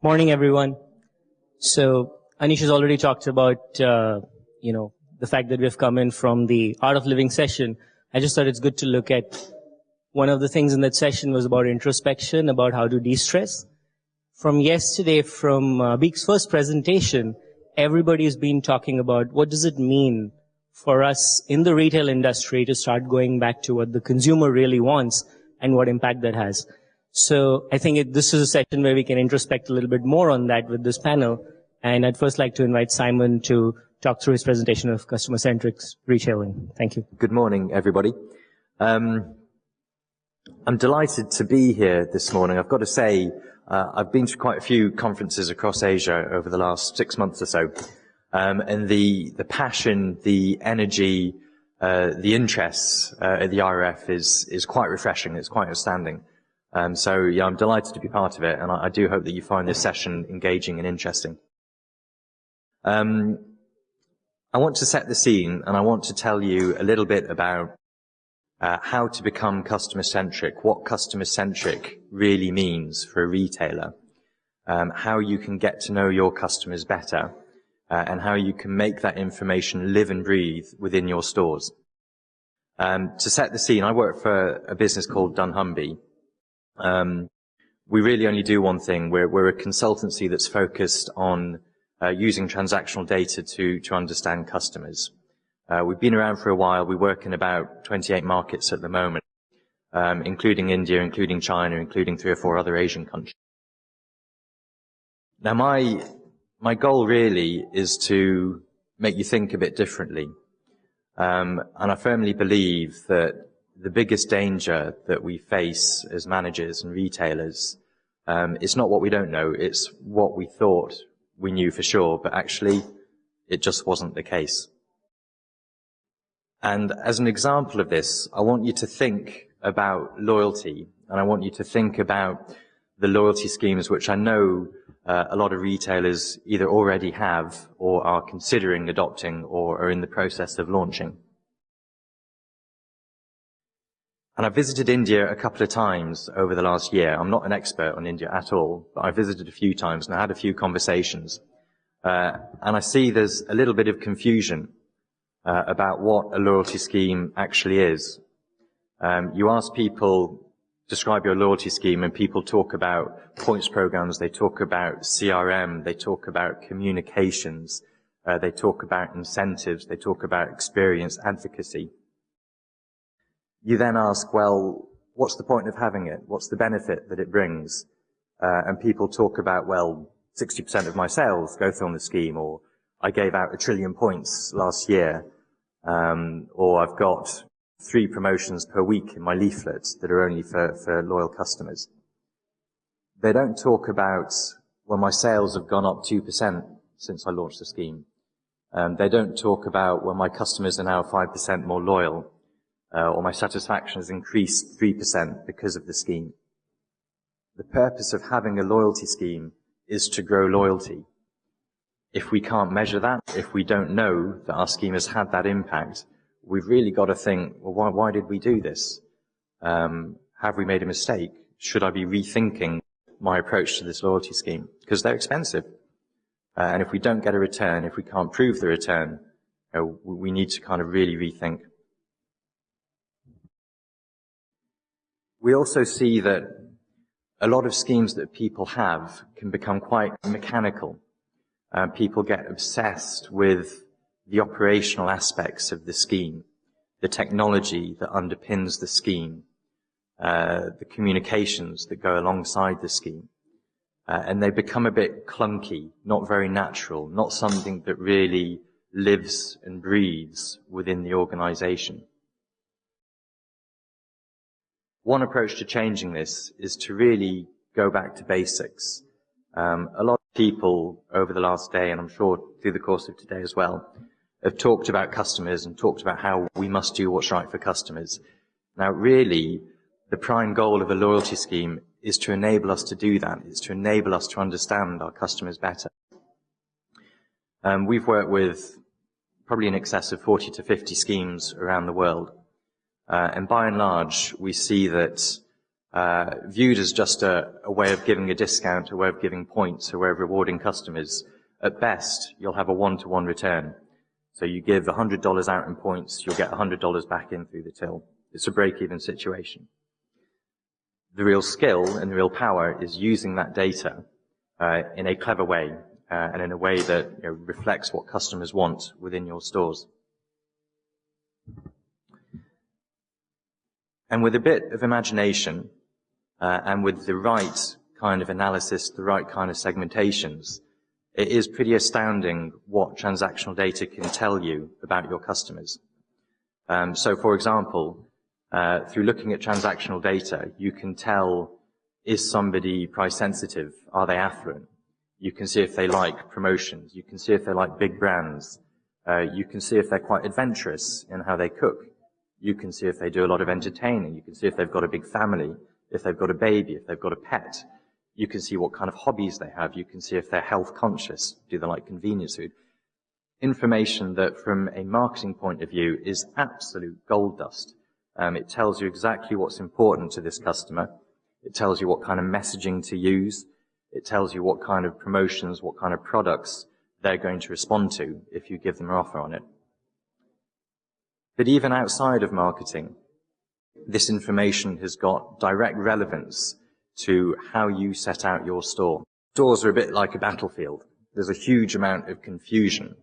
Morning, everyone. So Anish has already talked about, the fact that we've come in from the Art of Living session. I just thought it's good to look at one of the things in that session was about introspection, about how to de-stress. From yesterday, from Beek's first presentation, everybody's been talking about what does it mean for us in the retail industry to start going back to what the consumer really wants and what impact that has. So I think this is a session where we can introspect a little bit more on that with this panel. And I'd first like to invite Simon to talk through his presentation of customer-centric retailing. Thank you. Good morning, everybody. I'm delighted to be here this morning. I've got to say, I've been to quite a few conferences across Asia over the last 6 months or so. And the passion, the energy, the interests at the RF is quite refreshing. It's quite outstanding. So yeah, I'm delighted to be part of it, and I do hope that you find this session engaging and interesting. I want to set the scene, and I want to tell you a little bit about how to become customer-centric, what customer-centric really means for a retailer, how you can get to know your customers better, and how you can make that information live and breathe within your stores. To set the scene, I work for a business called dunnhumby. We really only do one thing. We're a consultancy that's focused on using transactional data to understand customers. We've been around for a while. We work in about 28 markets at the moment, including India, including China, including 3 or 4 other Asian countries. Now, my goal really is to make you think a bit differently. And I firmly believe that the biggest danger that we face as managers and retailers is not what we don't know, it's what we thought we knew for sure, but actually it just wasn't the case. And as an example of this, I want you to think about loyalty, and I want you to think about the loyalty schemes which I know a lot of retailers either already have or are considering adopting or are in the process of launching. And I've visited India a couple of times over the last year. I'm not an expert on India at all, but I visited a few times and I had a few conversations. And I see there's a little bit of confusion about what a loyalty scheme actually is. You ask people, describe your loyalty scheme, and people talk about points programs, they talk about CRM, they talk about communications, they talk about incentives, they talk about experience, advocacy. You then ask, well, what's the point of having it? What's the benefit that it brings? And people talk about, well, 60% of my sales go through on the scheme, or I gave out 1 trillion points last year, or I've got 3 promotions per week in my leaflets that are only for loyal customers. They don't talk about, well, my sales have gone up 2% since I launched the scheme. They don't talk about, well, my customers are now 5% more loyal. Or my satisfaction has increased 3% because of the scheme. The purpose of having a loyalty scheme is to grow loyalty. If we can't measure that, if we don't know that our scheme has had that impact, we've really got to think, well, why did we do this? Have we made a mistake? Should I be rethinking my approach to this loyalty scheme? Because they're expensive. And if we don't get a return, if we can't prove the return, we need to kind of really rethink. We also see that a lot of schemes that people have can become quite mechanical. People get obsessed with the operational aspects of the scheme, the technology that underpins the scheme, the communications that go alongside the scheme. And they become a bit clunky, not very natural, not something that really lives and breathes within the organization. One approach to changing this is to really go back to basics. A lot of people over the last day, and I'm sure through the course of today as well, have talked about customers and talked about how we must do what's right for customers. Now, really, the prime goal of a loyalty scheme is to enable us to do that. It's to enable us to understand our customers better. We've worked with probably in excess of 40 to 50 schemes around the world. And by and large, we see that viewed as just a way of giving a discount, a way of giving points, a way of rewarding customers. At best, you'll have a one-to-one return. So you give $100 out in points, you'll get $100 back in through the till. It's a break-even situation. The real skill and the real power is using that data in a clever way and in a way that reflects what customers want within your stores. And with a bit of imagination and with the right kind of analysis, the right kind of segmentations, it is pretty astounding what transactional data can tell you about your customers. So, for example, through looking at transactional data, you can tell, is somebody price sensitive? Are they affluent? You can see if they like promotions. You can see if they like big brands. You can see if they're quite adventurous in how they cook. You can see if they do a lot of entertaining. You can see if they've got a big family, if they've got a baby, if they've got a pet. You can see what kind of hobbies they have. You can see if they're health conscious. Do they like convenience food? Information that from a marketing point of view is absolute gold dust. It tells you exactly what's important to this customer. It tells you what kind of messaging to use. It tells you what kind of promotions, what kind of products they're going to respond to if you give them an offer on it. But even outside of marketing, this information has got direct relevance to how you set out your store. Stores are a bit like a battlefield. There's a huge amount of confusion.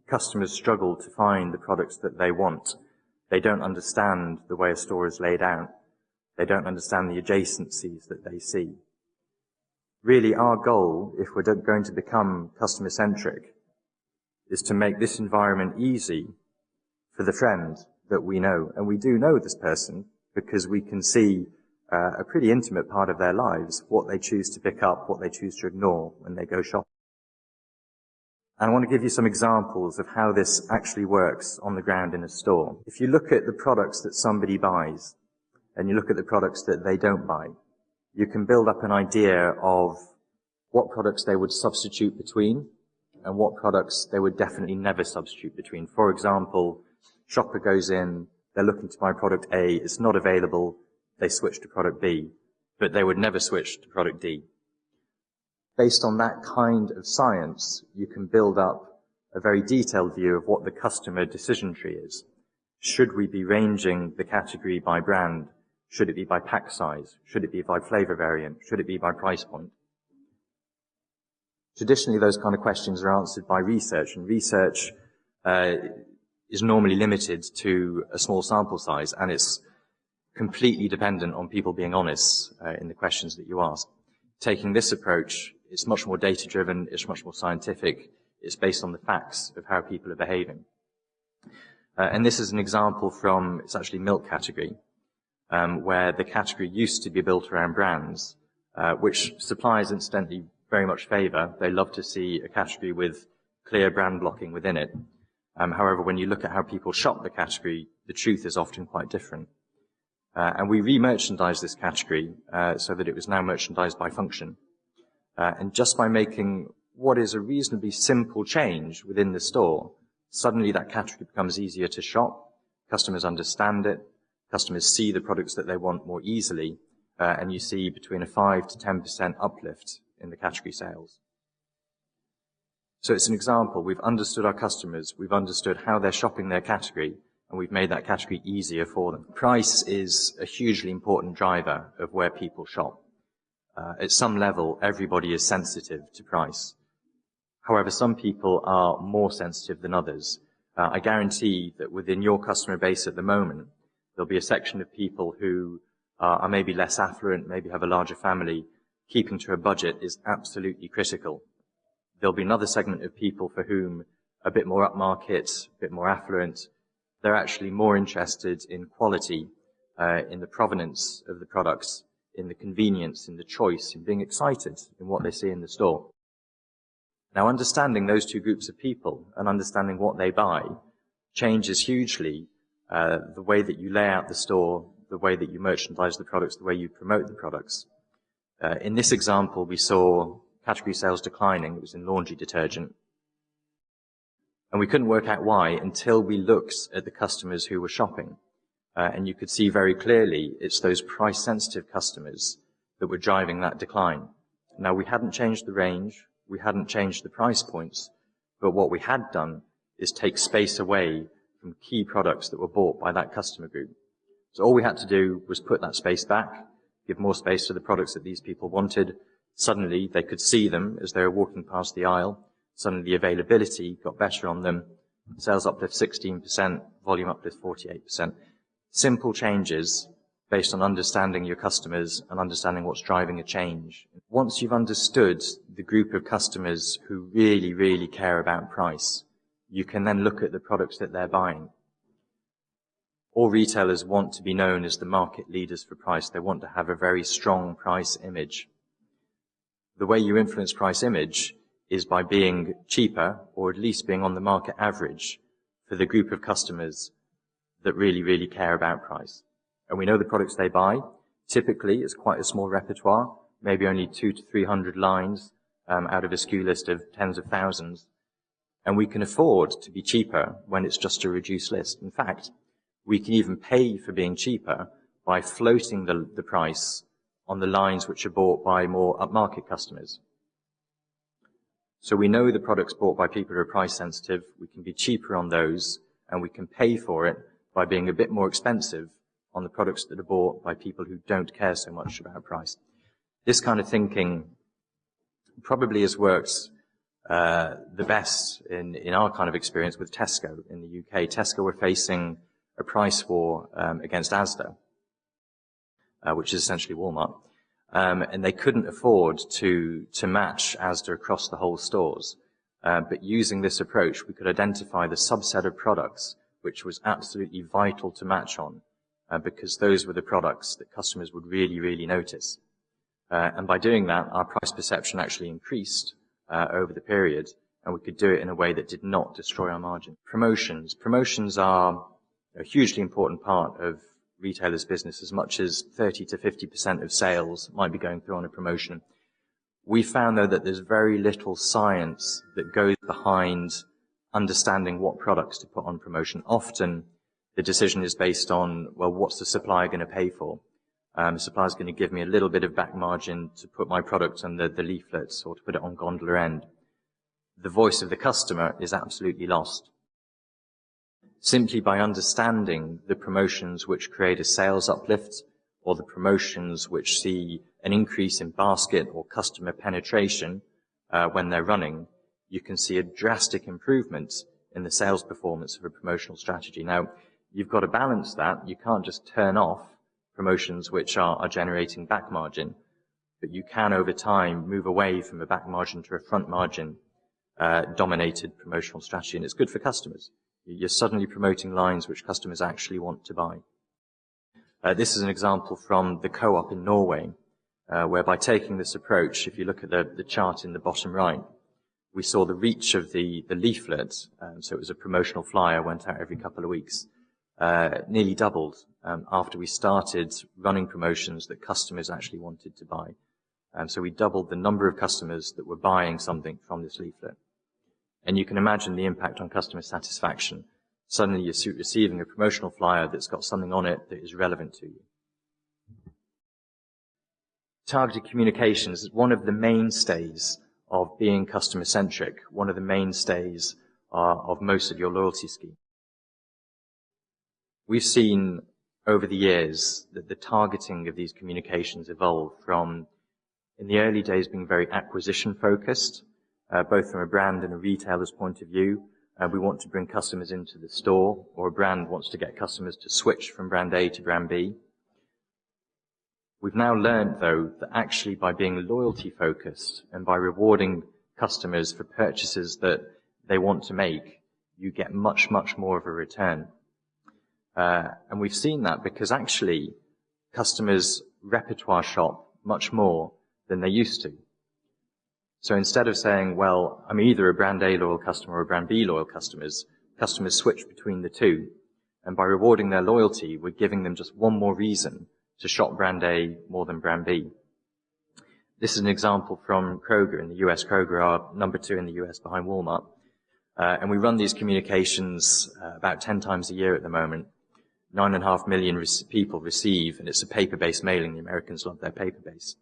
Customers struggle to find the products that they want. They don't understand the way a store is laid out. They don't understand the adjacencies that they see. Really, our goal, if we're going to become customer-centric, is to make this environment easy for the friend that we know. And we do know this person because we can see a pretty intimate part of their lives, what they choose to pick up, what they choose to ignore when they go shopping. And I want to give you some examples of how this actually works on the ground in a store. If you look at the products that somebody buys and you look at the products that they don't buy, you can build up an idea of what products they would substitute between and what products they would definitely never substitute between. For example, shopper goes in, they're looking to buy product A, it's not available, they switch to product B, but they would never switch to product D. Based on that kind of science, you can build up a very detailed view of what the customer decision tree is. Should we be ranging the category by brand? Should it be by pack size? Should it be by flavor variant? Should it be by price point? Traditionally, those kind of questions are answered by research, and research is normally limited to a small sample size, and it's completely dependent on people being honest in the questions that you ask. Taking this approach, it's much more data-driven, it's much more scientific, it's based on the facts of how people are behaving. And this is an example from, it's actually milk category, where the category used to be built around brands, which suppliers incidentally very much favor. They love to see a category with clear brand blocking within it. However, when you look at how people shop the category, the truth is often quite different. And we re-merchandised this category so that it was now merchandised by function. And just by making what is a reasonably simple change within the store, suddenly that category becomes easier to shop. Customers understand it. Customers see the products that they want more easily. And you see between a 5 to 10% uplift in the category sales. So it's an example. We've understood our customers. We've understood how they're shopping their category, and we've made that category easier for them. Price is a hugely important driver of where people shop. At some level, everybody is sensitive to price. However, some people are more sensitive than others. I guarantee that within your customer base at the moment, there'll be a section of people who are maybe less affluent, maybe have a larger family. Keeping to a budget is absolutely critical. There'll be another segment of people for whom a bit more upmarket, a bit more affluent, they're actually more interested in quality, in the provenance of the products, in the convenience, in the choice, in being excited in what they see in the store. Now, understanding those two groups of people and understanding what they buy changes hugely the way that you lay out the store, the way that you merchandise the products, the way you promote the products. In this example, we saw category sales declining. It was in laundry detergent. And we couldn't work out why until we looked at the customers who were shopping. And you could see very clearly it's those price-sensitive customers that were driving that decline. Now, we hadn't changed the range, we hadn't changed the price points, but what we had done is take space away from key products that were bought by that customer group. So all we had to do was put that space back, give more space to the products that these people wanted. Suddenly, they could see them as they were walking past the aisle. Suddenly, the availability got better on them. Sales uplift 16%, volume uplift 48%. Simple changes based on understanding your customers and understanding what's driving a change. Once you've understood the group of customers who really, really care about price, you can then look at the products that they're buying. All retailers want to be known as the market leaders for price. They want to have a very strong price image. The way you influence price image is by being cheaper, or at least being on the market average for the group of customers that really, really care about price. And we know the products they buy. Typically, it's quite a small repertoire, maybe only 200 to 300 lines out of a SKU list of tens of thousands. And we can afford to be cheaper when it's just a reduced list. In fact, we can even pay for being cheaper by floating the price on the lines which are bought by more upmarket customers. So we know the products bought by people who are price sensitive, we can be cheaper on those, and we can pay for it by being a bit more expensive on the products that are bought by people who don't care so much about price. This kind of thinking probably has worked the best in our kind of experience with Tesco in the UK. Tesco were facing a price war against Asda, which is essentially Walmart, and they couldn't afford to match Asda across the whole stores. But using this approach, we could identify the subset of products which was absolutely vital to match on, because those were the products that customers would really, really notice. And by doing that, our price perception actually increased over the period, and we could do it in a way that did not destroy our margin. Promotions. Promotions are a hugely important part of retailers' business. As much as 30 to 50% of sales might be going through on a promotion. We found, though, that there's very little science that goes behind understanding what products to put on promotion. Often, the decision is based on, well, what's the supplier going to pay for? The supplier's going to give me a little bit of back margin to put my product on the leaflets or to put it on gondola end. The voice of the customer is absolutely lost. Simply by understanding the promotions which create a sales uplift, or the promotions which see an increase in basket or customer penetration when they're running, you can see a drastic improvement in the sales performance of a promotional strategy. Now, you've got to balance that. You can't just turn off promotions which are generating back margin, but you can over time move away from a back margin to a front margin dominated promotional strategy, and it's good for customers. You're suddenly promoting lines which customers actually want to buy. This is an example from the Co-op in Norway, where by taking this approach, if you look at the chart in the bottom right, we saw the reach of the leaflet, so it was a promotional flyer, went out every couple of weeks, nearly doubled after we started running promotions that customers actually wanted to buy. So we doubled the number of customers that were buying something from this leaflet. And you can imagine the impact on customer satisfaction. Suddenly you're receiving a promotional flyer that's got something on it that is relevant to you. Targeted communications is one of the mainstays of being customer-centric, one of the mainstays of most of your loyalty scheme. We've seen over the years that the targeting of these communications evolved from, in the early days, being very acquisition-focused, both from a brand and a retailer's point of view. We want to bring customers into the store, or a brand wants to get customers to switch from brand A to brand B. We've now learned, though, that actually by being loyalty-focused and by rewarding customers for purchases that they want to make, you get much, much more of a return. And we've seen that because actually customers repertoire shop much more than they used to. So instead of saying, well, I'm either a brand A loyal customer or a brand B loyal customers switch between the two. And by rewarding their loyalty, we're giving them just one more reason to shop brand A more than brand B. This is an example from Kroger in the US. Kroger are number 2 in the US behind Walmart. And we run these communications about 10 times a year at the moment. 9.5 million people receive, and it's a paper-based mailing. The Americans love their paper-based.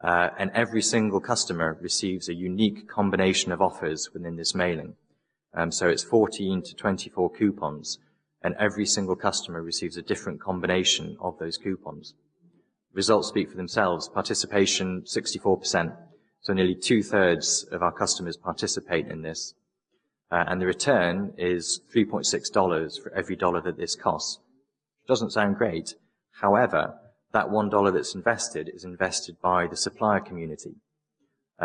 And every single customer receives a unique combination of offers within this mailing. So it's 14 to 24 coupons, and every single customer receives a different combination of those coupons. Results speak for themselves. Participation, 64%. So nearly 2/3 of our customers participate in this. And the return is $3.6 for every dollar that this costs. Doesn't sound great. However, that $1 that's invested is invested by the supplier community.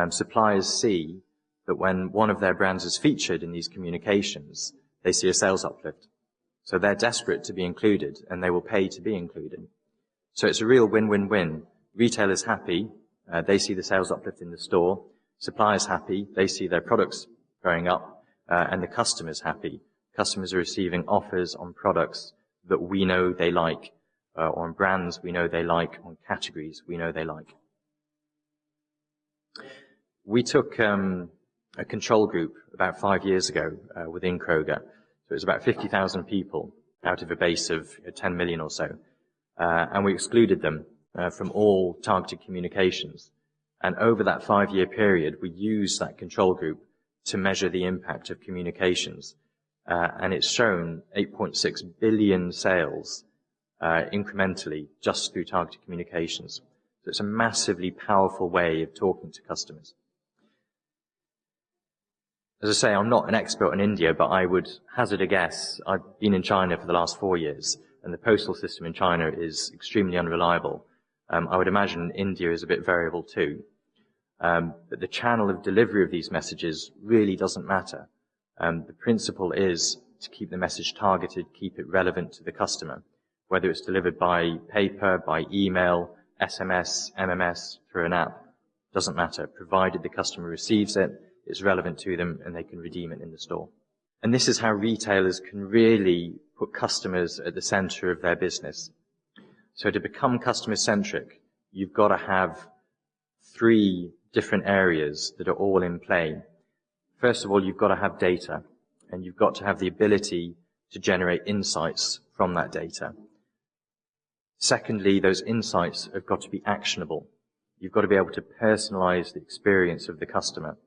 Suppliers see that when one of their brands is featured in these communications, they see a sales uplift. So they're desperate to be included, and they will pay to be included. So it's a real win-win-win. Retailers happy, they see the sales uplift in the store. Suppliers happy, they see their products going up, and the customers happy. Customers are receiving offers on products that we know they like, on brands we know they like, on categories we know they like. We took a control group about 5 years ago within Kroger. So it was about 50,000 people out of a base of 10 million or so. And we excluded them from all targeted communications. And over that 5-year period, we used that control group to measure the impact of communications. And it's shown 8.6 billion sales incrementally just through targeted communications. So it's a massively powerful way of talking to customers. As I say, I'm not an expert in India, but I would hazard a guess. I've been in China for the last 4 years, and the postal system in China is extremely unreliable. I would imagine India is a bit variable too. But the channel of delivery of these messages really doesn't matter. The principle is to keep the message targeted, keep it relevant to the customer, whether it's delivered by paper, by email, SMS, MMS, through an app, doesn't matter, provided the customer receives it, it's relevant to them, and they can redeem it in the store. And this is how retailers can really put customers at the center of their business. So to become customer-centric, you've got to have 3 different areas that are all in play. First of all, you've got to have data, and you've got to have the ability to generate insights from that data. Secondly, those insights have got to be actionable. You've got to be able to personalize the experience of the customer.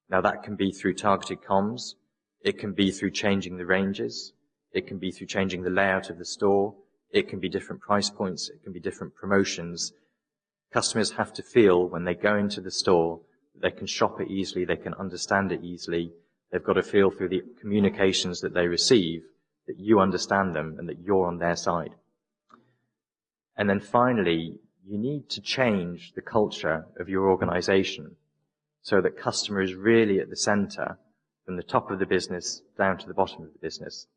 Now, that can be through targeted comms. It can be through changing the ranges. It can be through changing the layout of the store. It can be different price points. It can be different promotions. Customers have to feel when they go into the store that they can shop it easily, they can understand it easily. They've got to feel through the communications that they receive that you understand them and that you're on their side. And then finally, you need to change the culture of your organization so that customer is really at the center, from the top of the business down to the bottom of the business.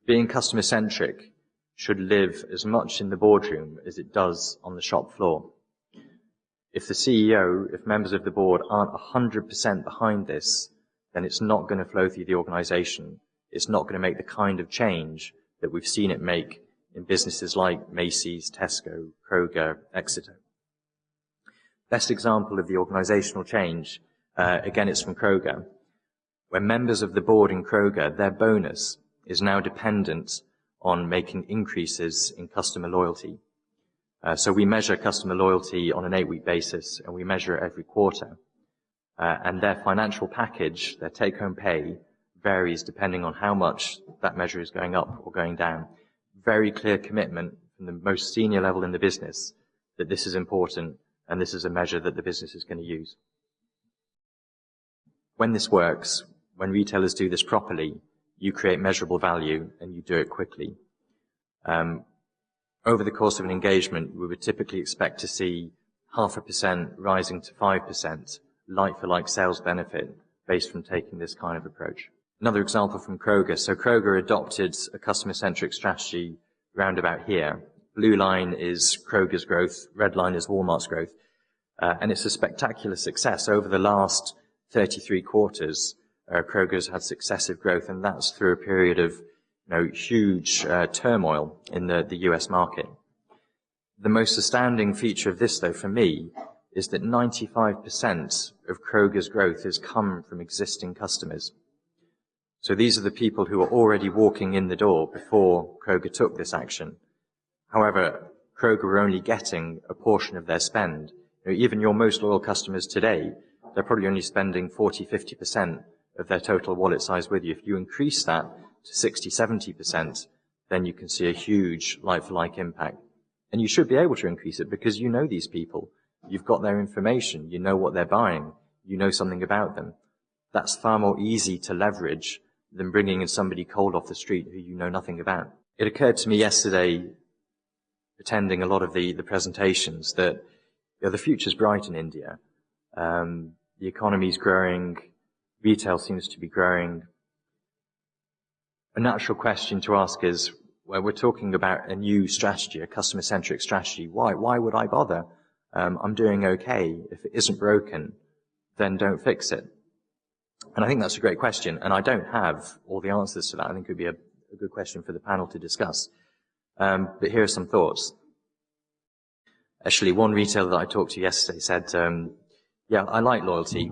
Being customer-centric should live as much in the boardroom as it does on the shop floor. If the CEO, if members of the board aren't 100% behind this, then it's not going to flow through the organization. It's not going to make the kind of change that we've seen it make in businesses like Macy's, Tesco, Kroger, Exeter. Best example of the organizational change, again, it's from Kroger. When members of the board in Kroger, their bonus is now dependent on making increases in customer loyalty. So we measure customer loyalty on an 8-week basis, and we measure it every quarter. And their financial package, their take-home pay, varies depending on how much that measure is going up or going down. Very clear commitment from the most senior level in the business that this is important, and this is a measure that the business is going to use. When this works, when retailers do this properly, you create measurable value and you do it quickly. Over the course of an engagement, we would typically expect to see 0.5% rising to 5% like-for-like sales benefit based from taking this kind of approach. Another example from Kroger. So Kroger adopted a customer-centric strategy round about here. Blue line is Kroger's growth, red line is Walmart's growth. And it's a spectacular success. Over the last 33 quarters, Kroger's had successive growth, and that's through a period of huge turmoil in the US market. The most astounding feature of this, though, for me, is that 95% of Kroger's growth has come from existing customers. So these are the people who are already walking in the door before Kroger took this action. However, Kroger were only getting a portion of their spend. Even your most loyal customers today, they're probably only spending 40, 50% of their total wallet size with you. If you increase that to 60, 70%, then you can see a huge like-for-like impact. And you should be able to increase it because you know these people. You've got their information. You know what they're buying. You know something about them. That's far more easy to leverage than bringing in somebody cold off the street who you know nothing about. It occurred to me yesterday, attending a lot of the presentations, that the future's bright in India. The economy's growing. Retail seems to be growing. A natural question to ask is, well, we're talking about a new strategy, a customer-centric strategy. Why would I bother? I'm doing okay. If it isn't broken, then don't fix it. And I think that's a great question, and I don't have all the answers to that. I think it would be a good question for the panel to discuss. But here are some thoughts. Actually, one retailer that I talked to yesterday said, yeah, I like loyalty,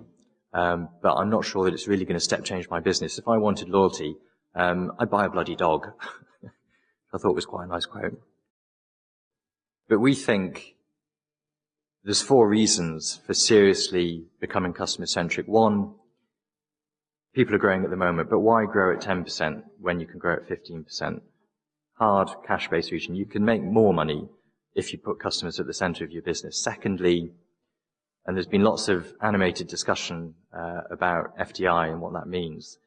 but I'm not sure that it's really going to step change my business. If I wanted loyalty, I'd buy a bloody dog. I thought it was quite a nice quote. But we think there's 4 reasons for seriously becoming customer-centric. 1, people are growing at the moment, but why grow at 10% when you can grow at 15%? Hard, cash-based region. You can make more money if you put customers at the center of your business. Secondly, and there's been lots of animated discussion about FDI and what that means,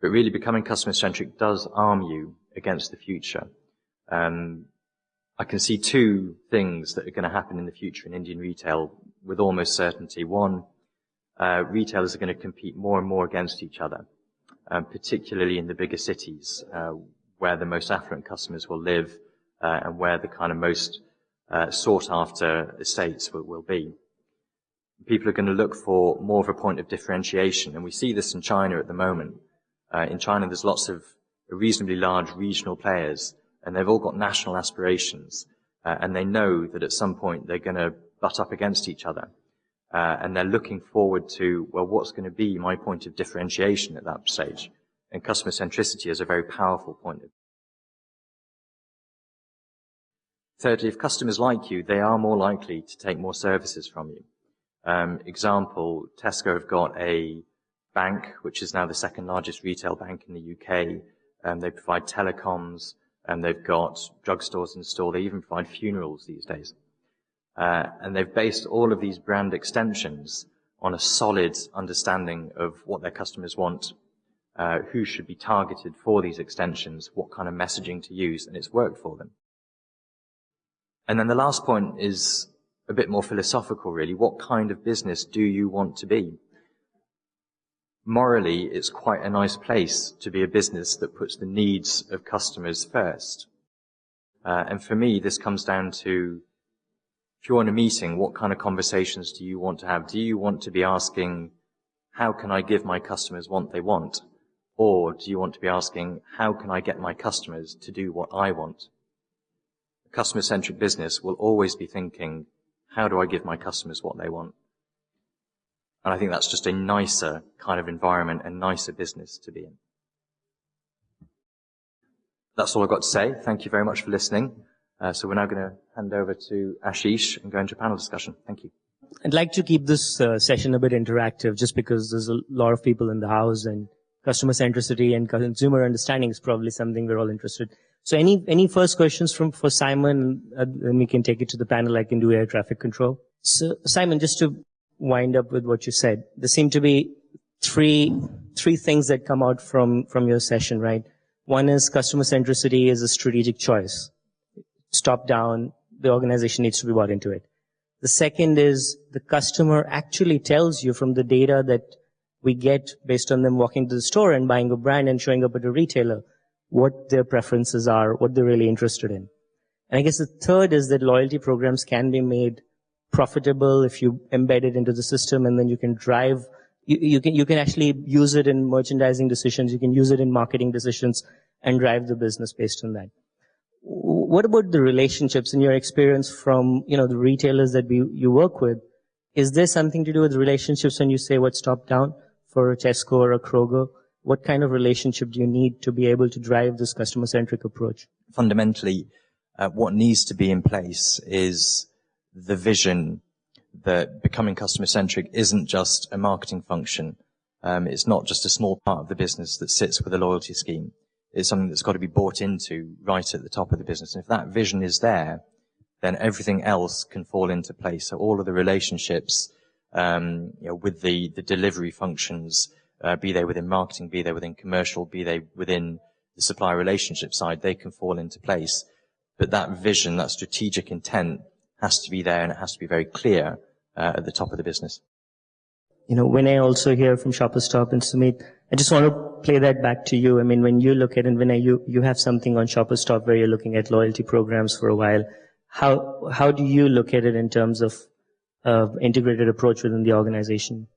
but really becoming customer-centric does arm you against the future. I can see 2 things that are going to happen in the future in Indian retail with almost certainty. 1, retailers are going to compete more and more against each other, particularly in the bigger cities, where the most affluent customers will live, and where the kind of most sought after estates will be. People are going to look for more of a point of differentiation, and we see this in China at the moment. In China, there's lots of reasonably large regional players, and they've all got national aspirations, and they know that at some point they're going to butt up against each other. And they're looking forward to, well, what's going to be my point of differentiation at that stage? And customer centricity is a very powerful point. Thirdly, if customers like you, they are more likely to take more services from you. Example, Tesco have got a bank, which is now the 2nd largest retail bank in the UK. They provide telecoms, and they've got drugstores in store. They even provide funerals these days. And they've based all of these brand extensions on a solid understanding of what their customers want, who should be targeted for these extensions, what kind of messaging to use, and it's worked for them. And then the last point is a bit more philosophical, really. What kind of business do you want to be? Morally, it's quite a nice place to be a business that puts the needs of customers first. And for me, this comes down to, if you're in a meeting, what kind of conversations do you want to have? Do you want to be asking, how can I give my customers what they want? Or do you want to be asking, how can I get my customers to do what I want? A customer-centric business will always be thinking, how do I give my customers what they want? And I think that's just a nicer kind of environment and nicer business to be in. That's all I've got to say. Thank you very much for listening. So we're now going to hand over to Ashish and go into a panel discussion. Thank you. I'd like to keep this session a bit interactive just because there's a lot of people in the house, and customer centricity and consumer understanding is probably something we're all interested. So any first questions for Simon? Then we can take it to the panel. I can do air traffic control. So Simon, just to wind up with what you said, there seem to be three things that come out from your session, right? One is customer centricity is a strategic choice. It's top down. The organization needs to be bought into it. The second is the customer actually tells you from the data that we get based on them walking to the store and buying a brand and showing up at a retailer what their preferences are, what they're really interested in. And I guess the third is that loyalty programs can be made profitable if you embed it into the system, and then you can drive, you can actually use it in merchandising decisions, you can use it in marketing decisions and drive the business based on that. What about the relationships in your experience from, the retailers that you work with? Is there something to do with relationships when you say what's top down for a Tesco or a Kroger? what kind of relationship do you need to be able to drive this customer-centric approach? Fundamentally, what needs to be in place is the vision that becoming customer-centric isn't just a marketing function. It's not just a small part of the business that sits with a loyalty scheme. It's something that's got to be bought into right at the top of the business. And if that vision is there, then everything else can fall into place. So all of the relationships, with the delivery functions, be they within marketing, be they within commercial, be they within the supplier relationship side, they can fall into place. But that vision, that strategic intent has to be there, and it has to be very clear at the top of the business. Vinay also here from Shoppers Stop, and Sumit, I just want to play that back to you. I mean, when you look at it, and Vinay, you have something on Shoppers Stop where you're looking at loyalty programs for a while. How do you look at it in terms of integrated approach within the organization?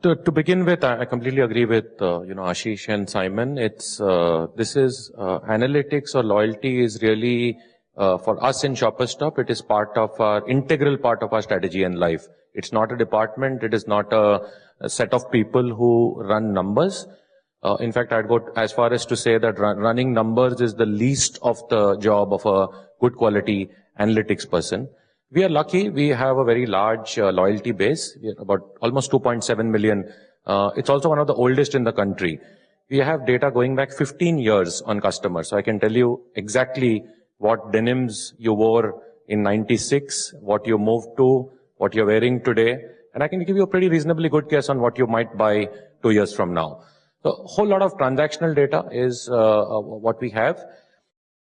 To begin with, I completely agree with Ashish and Simon. It's this is analytics or loyalty is really for us in Shoppers Stop. It is integral part of our strategy and life. It's not a department. It is not a set of people who run numbers. In fact, I'd go as far as to say that running numbers is the least of the job of a good quality analytics person. We are lucky. We have a very large loyalty base. We are about almost 2.7 million. It's also one of the oldest in the country. We have data going back 15 years on customers. So I can tell you exactly what denims you wore in 96, what you moved to, what you're wearing today. And I can give you a pretty reasonably good guess on what you might buy 2 years from now. So a whole lot of transactional data is what we have.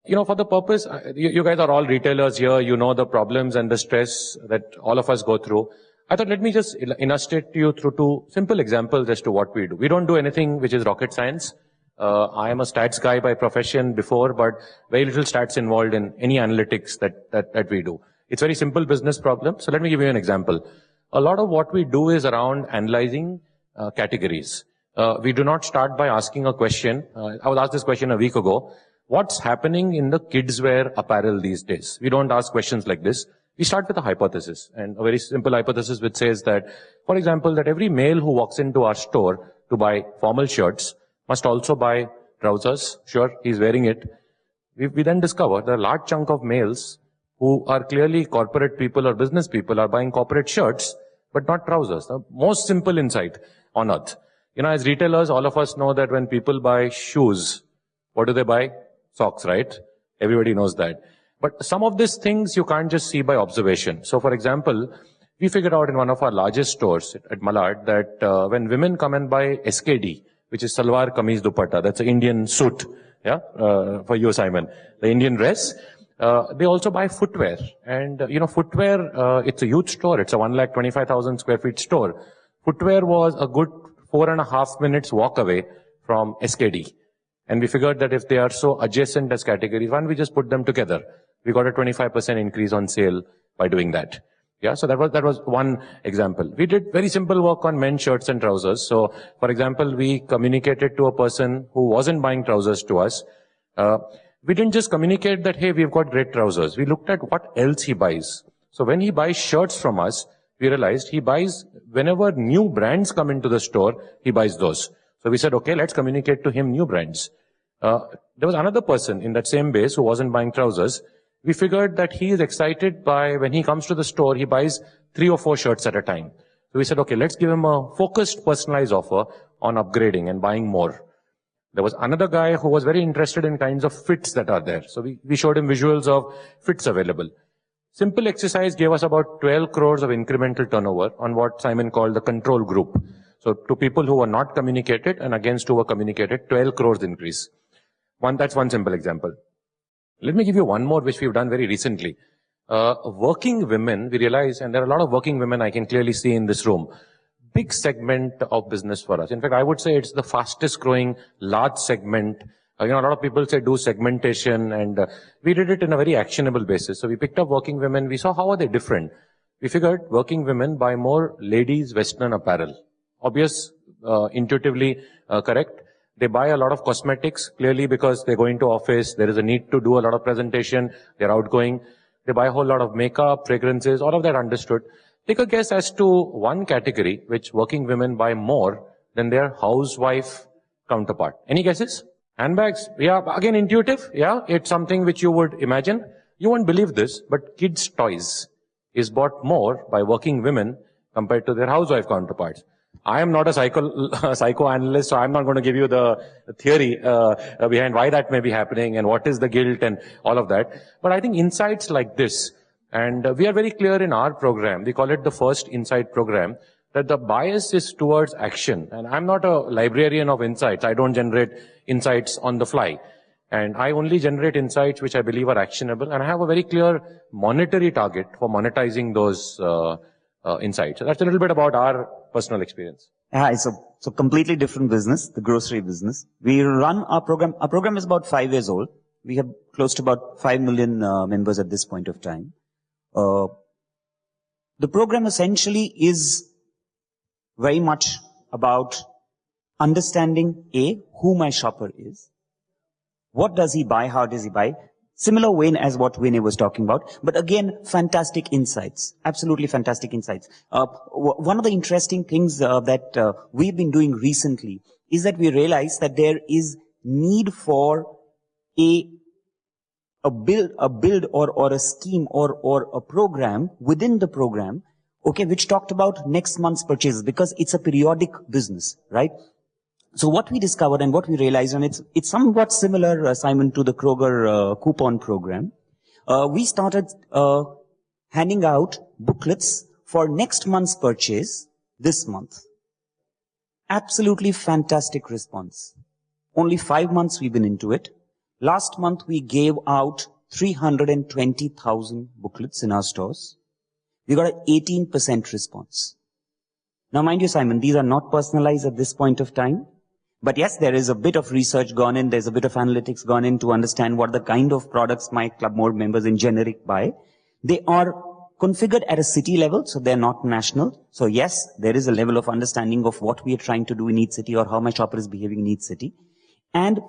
For the purpose, you guys are all retailers here. You know the problems and the stress that all of us go through. I thought, let me just illustrate to you through two simple examples as to what we do. We don't do anything which is rocket science. I am a stats guy by profession before, but very little stats involved in any analytics that we do. It's very simple business problem. So let me give you an example. A lot of what we do is around analyzing categories. We do not start by asking a question. I was asked this question a week ago. What's happening in the kids wear apparel these days? We don't ask questions like this. We start with a hypothesis, and a very simple hypothesis which says that, for example, that every male who walks into our store to buy formal shirts must also buy trousers. Sure, he's wearing it. We then discover that a large chunk of males who are clearly corporate people or business people are buying corporate shirts, but not trousers. The most simple insight on earth. As retailers, all of us know that when people buy shoes, what do they buy? Socks, right? Everybody knows that. But some of these things you can't just see by observation. So, for example, we figured out in one of our largest stores at Malad that when women come and buy SKD, which is Salwar Kameez Dupatta, that's an Indian suit, for you, Simon, the Indian dress, they also buy footwear. And, footwear, it's a huge store. It's a 125,000 square feet store. Footwear was a good 4.5 minutes walk away from SKD. And we figured that if they are so adjacent as categories, why don't we just put them together? We got a 25% increase on sale by doing that. So that was one example. We did very simple work on men's shirts and trousers. So, for example, we communicated to a person who wasn't buying trousers to us. We didn't just communicate that, hey, we've got great trousers. We looked at what else he buys. So when he buys shirts from us, we realized he buys, whenever new brands come into the store, he buys those. So we said, okay, let's communicate to him new brands. There was another person in that same base who wasn't buying trousers. We figured that he is excited by, when he comes to the store, he buys 3 or 4 shirts at a time. So we said, okay, let's give him a focused, personalized offer on upgrading and buying more. There was another guy who was very interested in kinds of fits that are there. So we showed him visuals of fits available. Simple exercise gave us about 12 crores of incremental turnover on what Simon called the control group. So to people who were not communicated and against who were communicated, 12 crores increase. That's one simple example. Let me give you one more which we've done very recently. Working women, we realize, and there are a lot of working women I can clearly see in this room, big segment of business for us. In fact, I would say it's the fastest growing large segment. A lot of people say do segmentation, and we did it in a very actionable basis. So we picked up working women. We saw how are they different. We figured working women buy more ladies' Western apparel. Obvious, intuitively correct. They buy a lot of cosmetics, clearly because they're going to office. There is a need to do a lot of presentation. They're outgoing. They buy a whole lot of makeup, fragrances, all of that understood. Take a guess as to one category which working women buy more than their housewife counterpart. Any guesses? Handbags? Yeah, again intuitive. Yeah, it's something which you would imagine. You won't believe this, but kids' toys is bought more by working women compared to their housewife counterparts. I am not a psychoanalyst, so I'm not going to give you the theory behind why that may be happening and what is the guilt and all of that. But I think insights like this, and we are very clear in our program, we call it the First Insight program, that the bias is towards action. And I'm not a librarian of insights. I don't generate insights on the fly. And I only generate insights which I believe are actionable. And I have a very clear monetary target for monetizing those insights. So that's a little bit about our personal experience. Yeah, it's a completely different business, the grocery business. We run our program. Our program is about 5 years old. We have close to about 5 million members at this point of time. The program essentially is very much about understanding who my shopper is. What does he buy? How does he buy? Similar vein as what Vinay was talking about, but again, fantastic insights. Absolutely fantastic insights. One of the interesting things that we've been doing recently is that we realize that there is need for a build or a scheme or a program within the program, okay, which talked about next month's purchases, because it's a periodic business, right? So what we discovered and what we realized, and it's somewhat similar, Simon, to the Kroger coupon program. We started handing out booklets for next month's purchase this month. Absolutely fantastic response. Only 5 months we've been into it. Last month we gave out 320,000 booklets in our stores. We got an 18% response. Now mind you, Simon, these are not personalized at this point of time. But yes, there is a bit of research gone in, there's a bit of analytics gone in to understand what the kind of products my Club More members in generic buy. They are configured at a city level, so they're not national. So yes, there is a level of understanding of what we are trying to do in each city or how my shopper is behaving in each city. And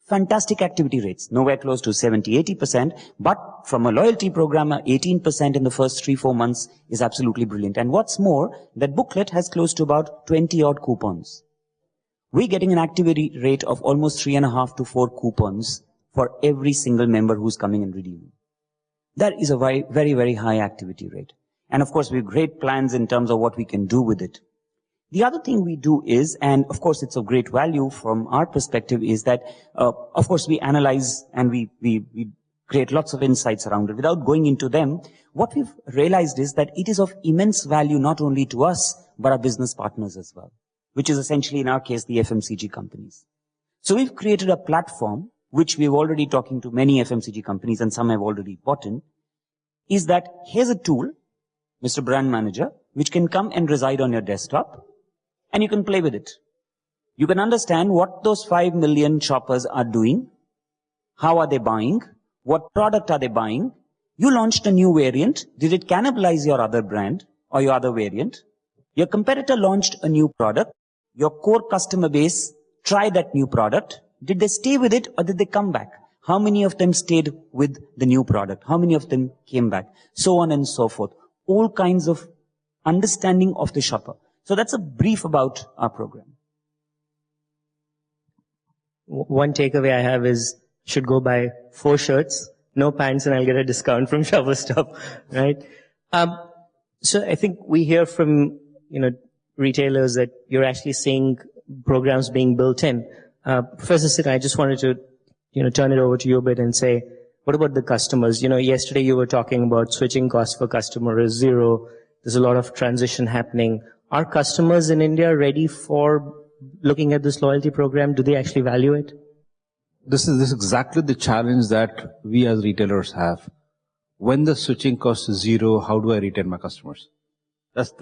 fantastic activity rates, nowhere close to 70-80%, but from a loyalty program, 18% in the first 3-4 months is absolutely brilliant. And what's more, that booklet has close to about 20 odd coupons. We're getting an activity rate of almost 3.5 to 4 coupons for every single member who's coming and redeeming. That is a very, very, very high activity rate. And of course, we have great plans in terms of what we can do with it. The other thing we do is, and of course it's of great value from our perspective, is that, of course, we analyze and we create lots of insights around it. Without going into them, what we've realized is that it is of immense value not only to us, but our business partners as well, which is essentially, in our case, the FMCG companies. So we've created a platform, which we've already talking to many FMCG companies, and some have already bought in, is that here's a tool, Mr. Brand Manager, which can come and reside on your desktop, and you can play with it. You can understand what those 5 million shoppers are doing, how are they buying, what product are they buying. You launched a new variant. Did it cannibalize your other brand or your other variant? Your competitor launched a new product. Your core customer base tried that new product. Did they stay with it or did they come back? How many of them stayed with the new product? How many of them came back? So on and so forth. All kinds of understanding of the shopper. So that's a brief about our program. One takeaway I have is, should go buy 4 shirts, no pants, and I'll get a discount from Shopper Stop, right? So I think we hear from, retailers that you're actually seeing programs being built in. Professor Sid, I just wanted to, turn it over to you a bit and say, what about the customers? Yesterday you were talking about switching costs for customer is 0. There's a lot of transition happening. Are customers in India ready for looking at this loyalty program? Do they actually value it? This is exactly the challenge that we as retailers have. When the switching cost is 0, how do I retain my customers? That's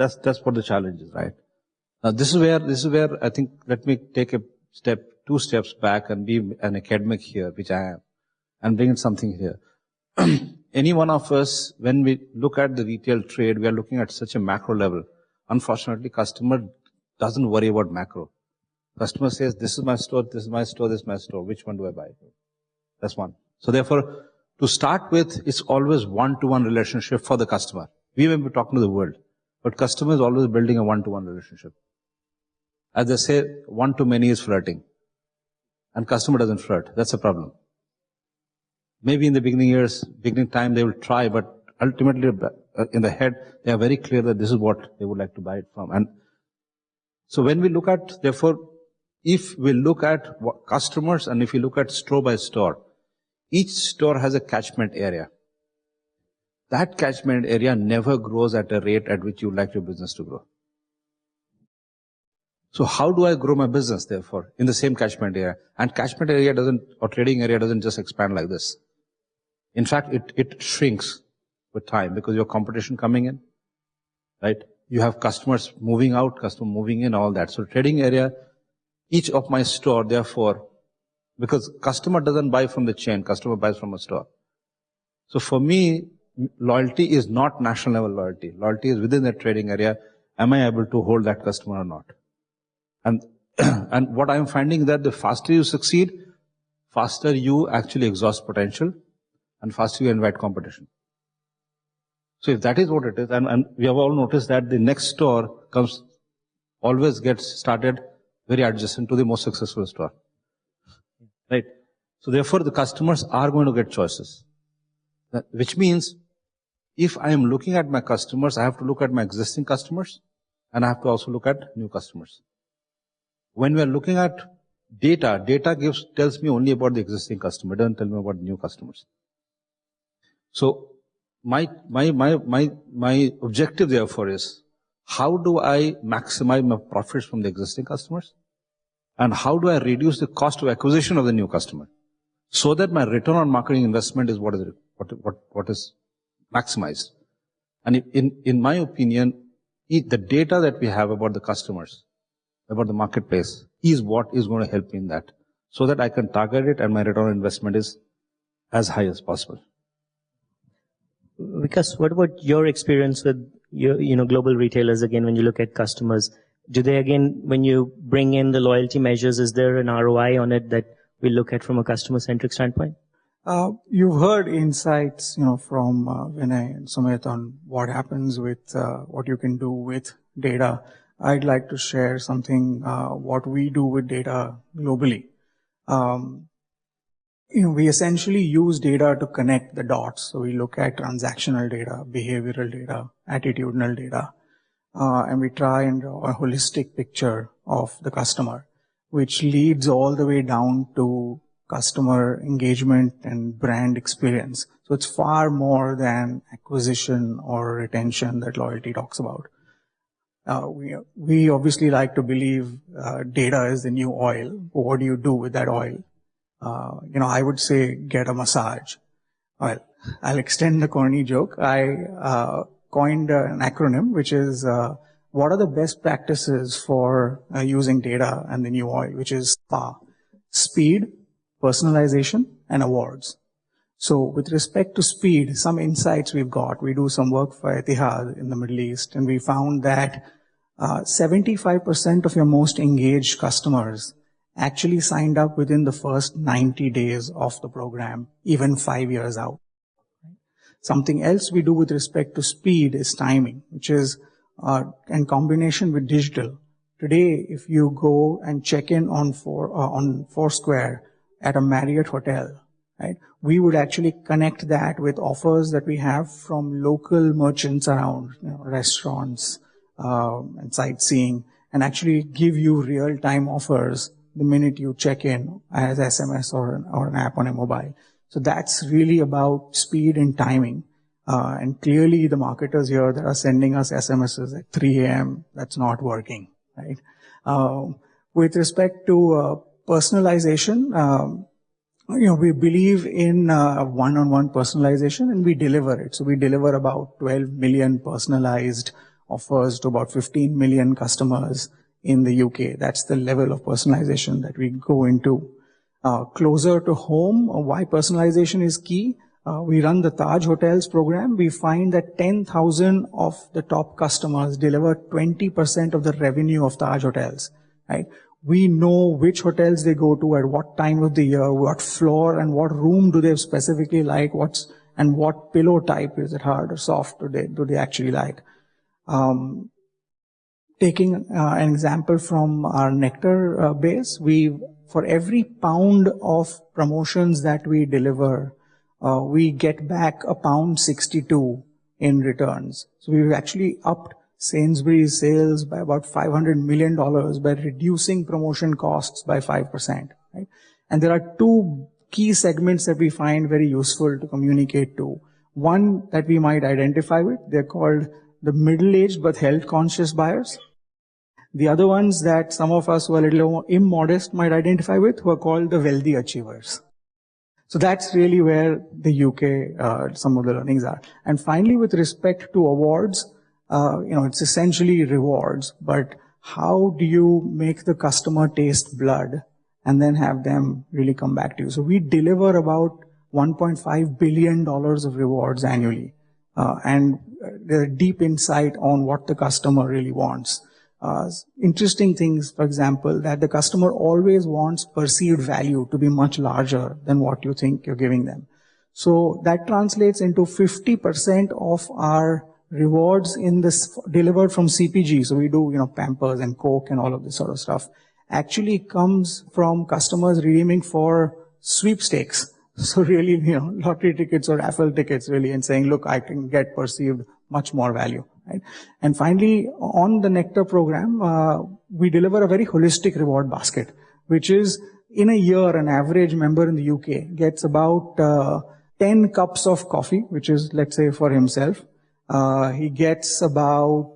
what the challenge is, right? Now this is where I think, let me take 2 steps back and be an academic here, which I am, and bring in something here. Any one of us, when we look at the retail trade, we are looking at such a macro level. Unfortunately, customer doesn't worry about macro. Customer says, this is my store, this is my store, this is my store. Which one do I buy? That's one. So therefore, to start with, it's always one-to-one relationship for the customer. We may be talking to the world, but customer is always building a one-to-one relationship. As they say, one to many is flirting. And customer doesn't flirt. That's a problem. Maybe in the beginning time, they will try, but ultimately in the head, they are very clear that this is what they would like to buy it from. And so when we look at, therefore, if we look at customers and if we look at store by store, each store has a catchment area. That catchment area never grows at a rate at which you would like your business to grow. So how do I grow my business, therefore, in the same catchment area? And catchment area or trading area doesn't just expand like this. In fact, it shrinks with time because you have competition coming in, right? You have customers moving out, customer moving in, all that. So trading area, each of my store, therefore, because customer doesn't buy from the chain, customer buys from a store. So for me, loyalty is not national level loyalty. Loyalty is within the trading area. Am I able to hold that customer or not? And, and what I'm finding that the faster you succeed, faster you actually exhaust potential and faster you invite competition. So if that is what it is, and we have all noticed that the next store always gets started very adjacent to the most successful store. Right? So therefore the customers are going to get choices. Which means if I am looking at my customers, I have to look at my existing customers and I have to also look at new customers. When we are looking at data tells me only about the existing customer, it doesn't tell me about new customers. So my objective therefore is, how do I maximize my profits from the existing customers? And how do I reduce the cost of acquisition of the new customer? So that my return on marketing investment is what is maximized. And in my opinion, the data that we have about the customers, about the marketplace, is what is going to help me in that, so that I can target it and my return on investment is as high as possible. Vikas, what about your experience with your global retailers again when you look at customers? Do they again, when you bring in the loyalty measures, is there an ROI on it that we look at from a customer-centric standpoint? You've heard insights, from Vinay and Sumit on what happens with what you can do with data. I'd like to share something, what we do with data globally. We essentially use data to connect the dots. So we look at transactional data, behavioral data, attitudinal data, and we try and draw a holistic picture of the customer, which leads all the way down to customer engagement and brand experience. So it's far more than acquisition or retention that loyalty talks about. We obviously like to believe data is the new oil. What do you do with that oil? I would say get a massage. Well, I'll extend the corny joke. I coined an acronym, which is what are the best practices for using data and the new oil, which is SPA: speed, personalization, and awards. So with respect to speed, some insights we've got. We do some work for Etihad in the Middle East, and we found that 75% of your most engaged customers actually signed up within the first 90 days of the program, even 5 years out. Something else we do with respect to speed is timing, which is in combination with digital. Today, if you go and check in on Foursquare at a Marriott hotel, right, we would actually connect that with offers that we have from local merchants around, restaurants and sightseeing, and actually give you real-time offers the minute you check in as SMS or an app on a mobile. So that's really about speed and timing. And clearly the marketers here that are sending us SMSs at 3 a.m., that's not working, right? With respect to personalization, we believe in one-on-one personalization, and we deliver it. So we deliver about 12 million personalized offers to about 15 million customers in the UK. That's the level of personalization that we go into. Closer to home, why personalization is key. We run the Taj Hotels program. We find that 10,000 of the top customers deliver 20% of the revenue of Taj Hotels, right? We know which hotels they go to, at what time of the year, what floor and what room do they specifically like, and what pillow type, is it hard or soft, do they actually like. taking an example from our Nectar base, for every pound of promotions that we deliver, we get back £1.62 in returns. So we've actually upped Sainsbury's sales by about $500 million by reducing promotion costs by 5%. Right? And there are two key segments that we find very useful to communicate to. One that we might identify with, they're called the middle-aged but health-conscious buyers. The other ones that some of us who are a little more immodest might identify with, who are called the wealthy achievers. So that's really where the UK, some of the learnings are. And finally, with respect to awards, it's essentially rewards, but how do you make the customer taste blood and then have them really come back to you? So we deliver about $1.5 billion of rewards annually. And there's a deep insight on what the customer really wants. Interesting things, for example, that the customer always wants perceived value to be much larger than what you think you're giving them. So that translates into 50% of our rewards in this delivered from CPG. So we do, Pampers and Coke and all of this sort of stuff. Actually comes from customers redeeming for sweepstakes. So really, lottery tickets or raffle tickets really, and saying, look, I can get perceived much more value. Right? And finally, on the Nectar program, we deliver a very holistic reward basket, which is in a year, an average member in the UK gets about 10 cups of coffee, which is, let's say, for himself. He gets about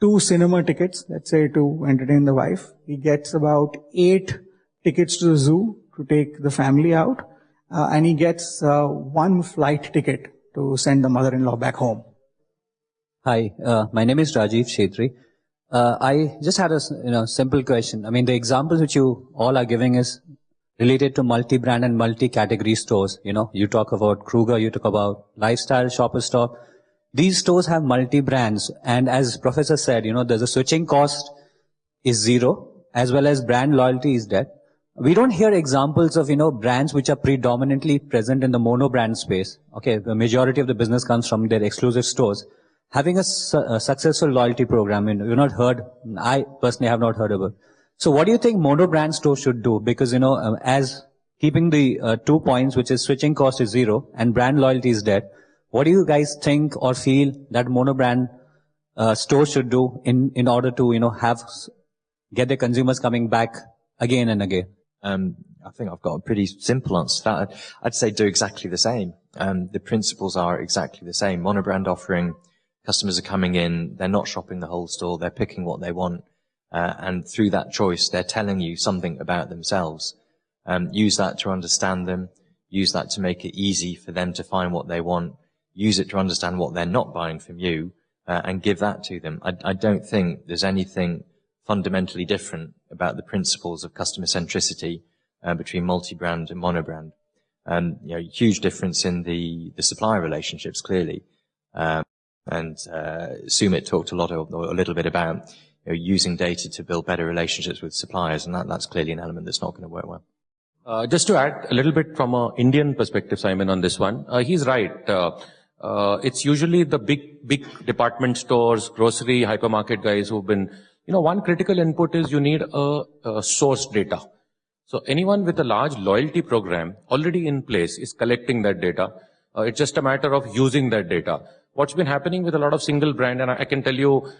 2 cinema tickets, let's say, to entertain the wife. He gets about 8 tickets to the zoo to take the family out. And he gets 1 flight ticket to send the mother-in-law back home. Hi, my name is Rajiv Shetri. I just had a simple question. I mean, the examples which you all are giving is related to multi-brand and multi-category stores. You talk about Kruger, you talk about Lifestyle, Shoppers Stop. These stores have multi-brands, and as Professor said, there's a switching cost is zero, as well as brand loyalty is dead. We don't hear examples of, brands which are predominantly present in the mono-brand space. Okay, the majority of the business comes from their exclusive stores. Having a successful loyalty program, you've not heard, I personally have not heard about. So what do you think mono-brand stores should do? Because, as keeping the 2 points, which is switching cost is zero and brand loyalty is dead, what do you guys think or feel that mono-brand stores should do in order to, get the consumers coming back again and again? I think I've got a pretty simple answer to that. I'd say do exactly the same. The principles are exactly the same. Monobrand offering, customers are coming in, they're not shopping the whole store, they're picking what they want, and through that choice, they're telling you something about themselves. Use that to understand them, use that to make it easy for them to find what they want, use it to understand what they're not buying from you, and give that to them. I don't think there's anything fundamentally different about the principles of customer centricity between multi-brand and monobrand. Huge difference in the supplier relationships, clearly. And Sumit talked a little bit about using data to build better relationships with suppliers, and that's clearly an element that's not going to work well. Just to add a little bit from an Indian perspective, Simon, on this one, he's right. It's usually the big department stores, grocery, hypermarket guys who've been, one critical input is you need a source data. So anyone with a large loyalty program already in place is collecting that data. It's just a matter of using that data. What's been happening with a lot of single brand, and I can tell you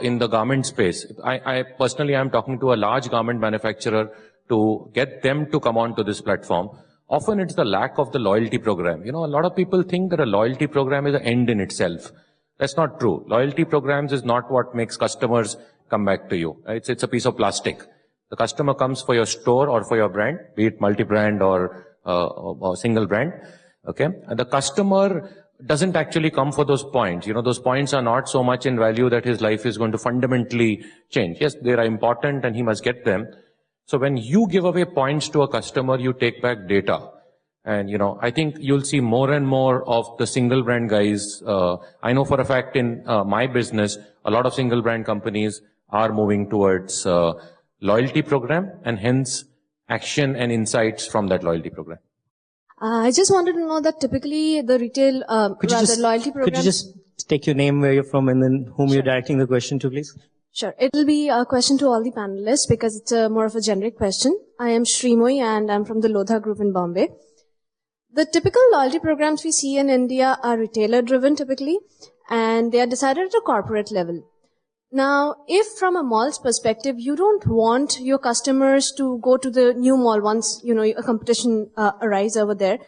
in the garment space, I personally am talking to a large garment manufacturer to get them to come onto this platform. Often it's the lack of the loyalty program. A lot of people think that a loyalty program is an end in itself. That's not true. Loyalty programs is not what makes customers come back to you. It's a piece of plastic. The customer comes for your store or for your brand, be it multi-brand or single brand. Okay. And the customer doesn't actually come for those points. Those points are not so much in value that his life is going to fundamentally change. Yes, they are important and he must get them. So when you give away points to a customer, you take back data. And, I think you'll see more and more of the single brand guys. I know for a fact in my business, a lot of single brand companies are moving towards loyalty program and hence action and insights from that loyalty program. I just wanted to know that typically the retail, loyalty program. Could you just take your name, where you're from, and then whom you're directing the question to, please? Sure. It'll be a question to all the panelists because it's more of a generic question. I am Srimoy and I'm from the Lodha Group in Bombay. The typical loyalty programs we see in India are retailer driven typically, and they are decided at a corporate level. Now, if from a mall's perspective, you don't want your customers to go to the new mall once, a competition arises over there,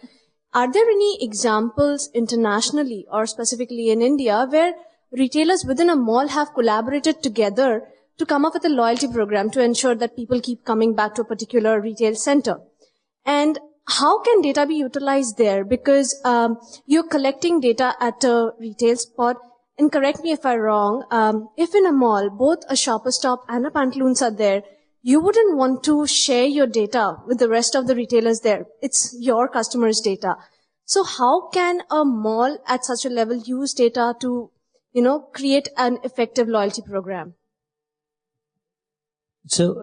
are there any examples internationally or specifically in India where retailers within a mall have collaborated together to come up with a loyalty program to ensure that people keep coming back to a particular retail center? And how can data be utilized there? Because you're collecting data at a retail spot. And correct me if I'm wrong, if in a mall, both a Shopper Stop and a Pantaloons are there, you wouldn't want to share your data with the rest of the retailers there. It's your customers' data. So how can a mall at such a level use data to, create an effective loyalty program? So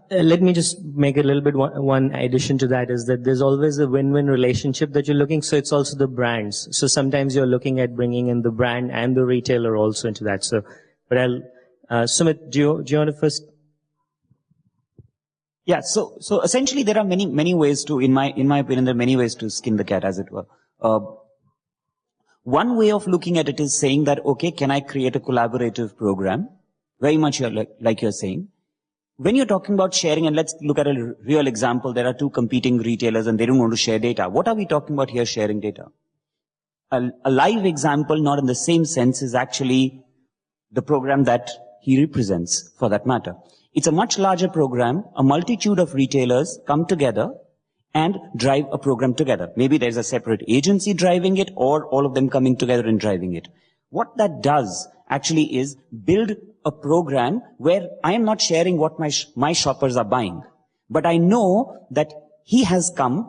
let me just make a little bit one addition to that is that there's always a win-win relationship that you're looking. So it's also the brands. So sometimes you're looking at bringing in the brand and the retailer also into that. So, but Sumit, do you want to first? Yeah. So essentially there are many ways to, in my opinion, there are many ways to skin the cat, as it were. One way of looking at it is saying that, okay, can I create a collaborative program? Very much like you're saying. When you're talking about sharing, and let's look at a real example, there are two competing retailers and they don't want to share data. What are we talking about here, sharing data? A live example, not in the same sense, is actually the program that he represents, for that matter. It's a much larger program. A multitude of retailers come together and drive a program together. Maybe there's a separate agency driving it, or all of them coming together and driving it. What that does actually is build a program where I am not sharing what my shoppers are buying, but I know that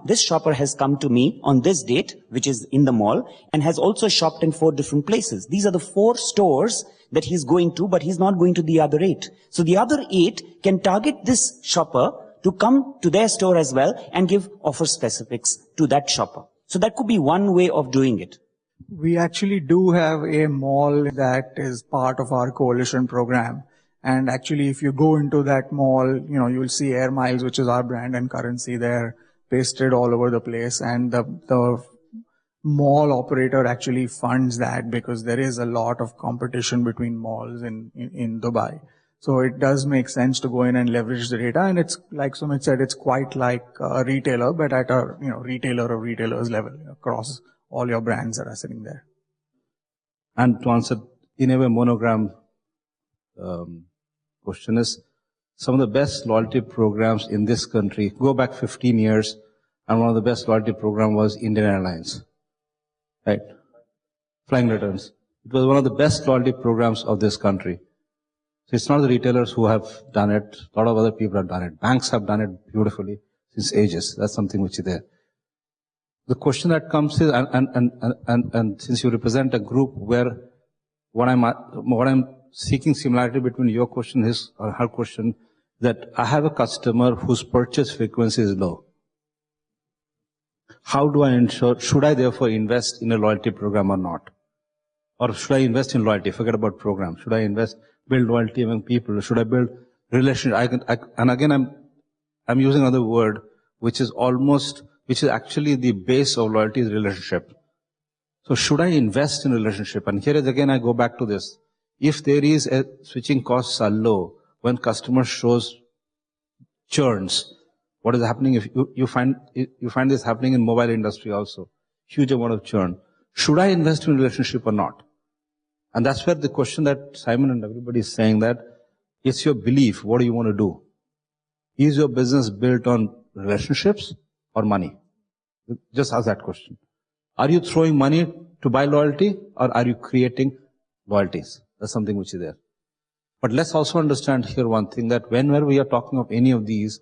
this shopper has come to me on this date, which is in the mall, and has also shopped in 4 different places. These are the 4 stores that he's going to, but he's not going to the other 8. So the other 8 can target this shopper to come to their store as well and give offer specifics to that shopper. So that could be one way of doing it. We actually do have a mall that is part of our coalition program. And actually, if you go into that mall, you'll see Air Miles, which is our brand and currency there, pasted all over the place. And the mall operator actually funds that because there is a lot of competition between malls in Dubai. So it does make sense to go in and leverage the data. And it's like Sumit said, it's quite like a retailer, but at a retailer of retailers level across all your brands that are sitting there. And to answer in a way monogram question is, some of the best loyalty programs in this country, go back 15 years, and one of the best loyalty program was Indian Airlines, right? Flying returns. It was one of the best loyalty programs of this country. So it's not the retailers who have done it. A lot of other people have done it. Banks have done it beautifully since ages. That's something which is there. The question that comes is, and since you represent a group where what I'm seeking similarity between your question or her question, that I have a customer whose purchase frequency is low. How do I ensure, should I therefore invest in a loyalty program or not? Or should I invest in loyalty? Forget about program. Should I build loyalty among people? Should I build relationship? And again, I'm using another word, which is actually the base of loyalty is relationship. So should I invest in relationship? And here is again, I go back to this. If there is switching costs are low, when customer shows churns, what is happening? If you find this happening in mobile industry also, huge amount of churn. Should I invest in relationship or not? And that's where the question that Simon and everybody is saying, that it's your belief. What do you want to do? Is your business built on relationships or money? Just ask that question. Are you throwing money to buy loyalty, or are you creating loyalties? That's something which is there. But let's also understand here one thing, that whenever we are talking of any of these,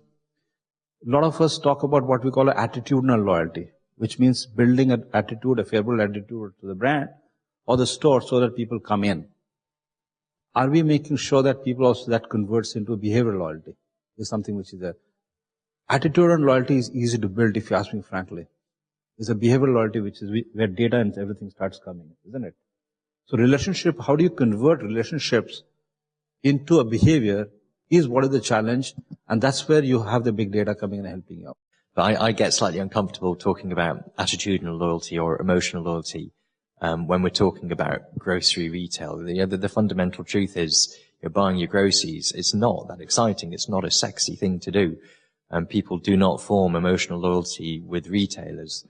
a lot of us talk about what we call an attitudinal loyalty, which means building an attitude, a favorable attitude to the brand or the store so that people come in. Are we making sure that people also that converts into behavioral loyalty? Is something which is there. Attitudinal loyalty is easy to build, if you ask me frankly. It's a behavioral loyalty which is where data and everything starts coming, isn't it? So relationship, how do you convert relationships into a behavior is what is the challenge, and that's where you have the big data coming and helping you out. But I get slightly uncomfortable talking about attitudinal loyalty or emotional loyalty when we're talking about grocery retail. The fundamental truth is you're buying your groceries. It's not that exciting. It's not a sexy thing to do. People do not form emotional loyalty with retailers.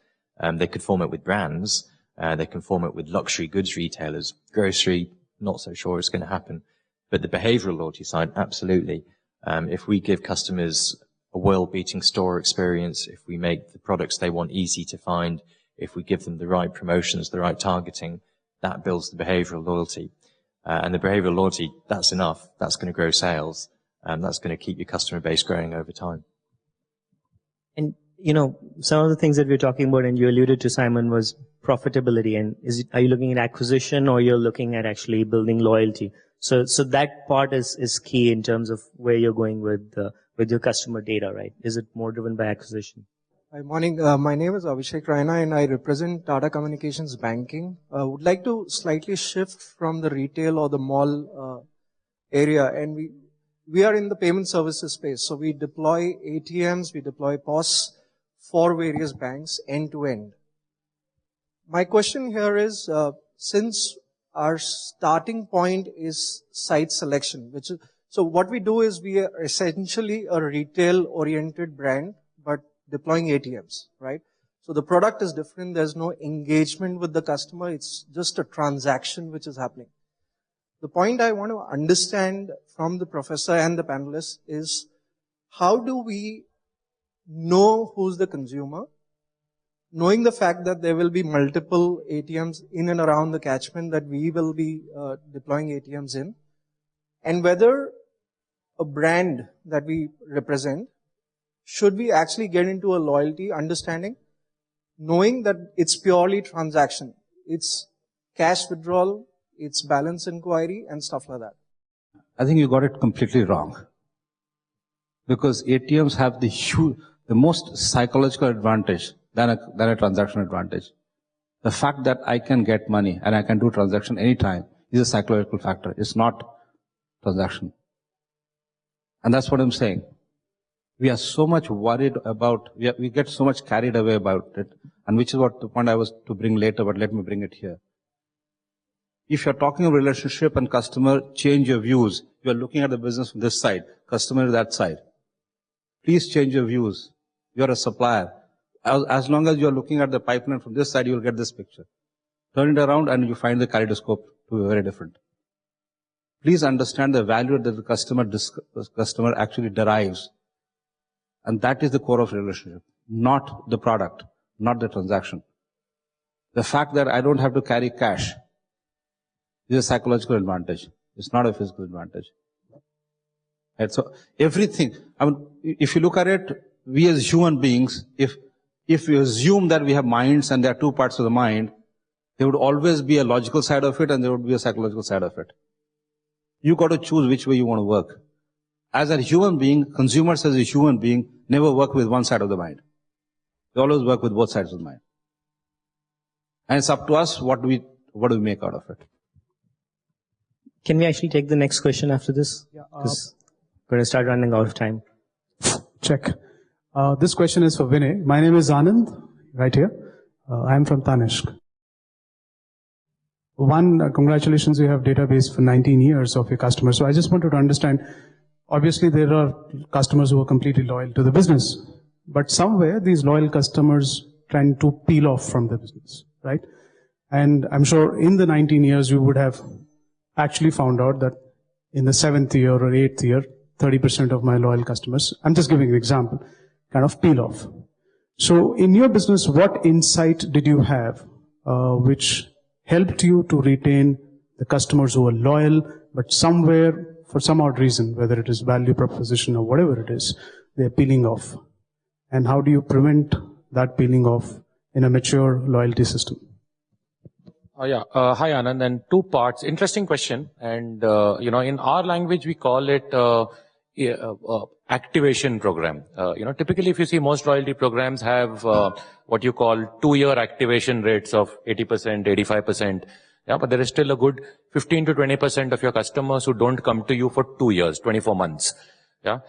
They could form it with brands. They can form it with luxury goods retailers. Grocery, not so sure it's going to happen. But the behavioral loyalty side, absolutely. If we give customers a world-beating store experience, if we make the products they want easy to find, if we give them the right promotions, the right targeting, that builds the behavioral loyalty. And the behavioral loyalty, that's enough. That's going to grow sales. That's going to keep your customer base growing over time. And, some of the things that we're talking about, and you alluded to, Simon, was profitability. And are you looking at acquisition, or you're looking at actually building loyalty? So that part is key in terms of where you're going with your customer data, right? Is it more driven by acquisition? Hi, morning. My name is Abhishek Raina and I represent Tata Communications Banking. Would like to slightly shift from the retail or the mall area, and we are in the payment services space. So we deploy ATMs, we deploy POS for various banks end to end. My question here is, since our starting point is site selection, so what we do is we are essentially a retail-oriented brand, but deploying ATMs, right? So the product is different. There's no engagement with the customer. It's just a transaction which is happening. The point I want to understand from the professor and the panelists is, how do we know who's the consumer, knowing the fact that there will be multiple ATMs in and around the catchment that we will be deploying ATMs in, and whether a brand that we represent, should we actually get into a loyalty understanding, knowing that it's purely transaction, it's cash withdrawal, it's balance inquiry and stuff like that? I think you got it completely wrong. Because ATMs have the most psychological advantage than a transaction advantage. The fact that I can get money and I can do transaction anytime is a psychological factor. It's not transaction. And that's what I'm saying. We are so much worried about, we get so much carried away about it, and which is what the point I was to bring later, but let me bring it here. If you're talking of relationship and customer, change your views. You're looking at the business from this side, customer that side. Please change your views. You're a supplier. As long as you're looking at the pipeline from this side, you'll get this picture. Turn it around and you find the kaleidoscope to be very different. Please understand the value that the customer actually derives. And that is the core of relationship, not the product, not the transaction. The fact that I don't have to carry cash is a psychological advantage. It's not a physical advantage. Right? So everything, if you look at it, we as human beings, if we assume that we have minds and there are two parts of the mind, there would always be a logical side of it and there would be a psychological side of it. You got to choose which way you want to work. As a human being, consumers as a human being never work with one side of the mind. They always work with both sides of the mind. And it's up to us what do we make out of it. Can we actually take the next question after this? Yeah. Because we're going to start running out of time. Check. This question is for Vinay. My name is Anand, right here. I'm from Tanishq. One, congratulations, you have database for 19 years of your customers. So I just wanted to understand, obviously there are customers who are completely loyal to the business, but somewhere these loyal customers tend to peel off from the business, right? And I'm sure in the 19 years you would have actually found out that in the 7th year or 8th year, 30% of my loyal customers, I'm just giving an example, kind of peel off. So in your business, what insight did you have which helped you to retain the customers who are loyal, but somewhere, for some odd reason, whether it is value proposition or whatever it is, they're peeling off? And how do you prevent that peeling off in a mature loyalty system? Hi Anand, and two parts. Interesting question. And, in our language, we call it activation program. Typically if you see most loyalty programs have what you call 2-year activation rates of 80%, 85%. Yeah, but there is still a good 15 to 20% of your customers who don't come to you for 2 years, 24 months. Yeah,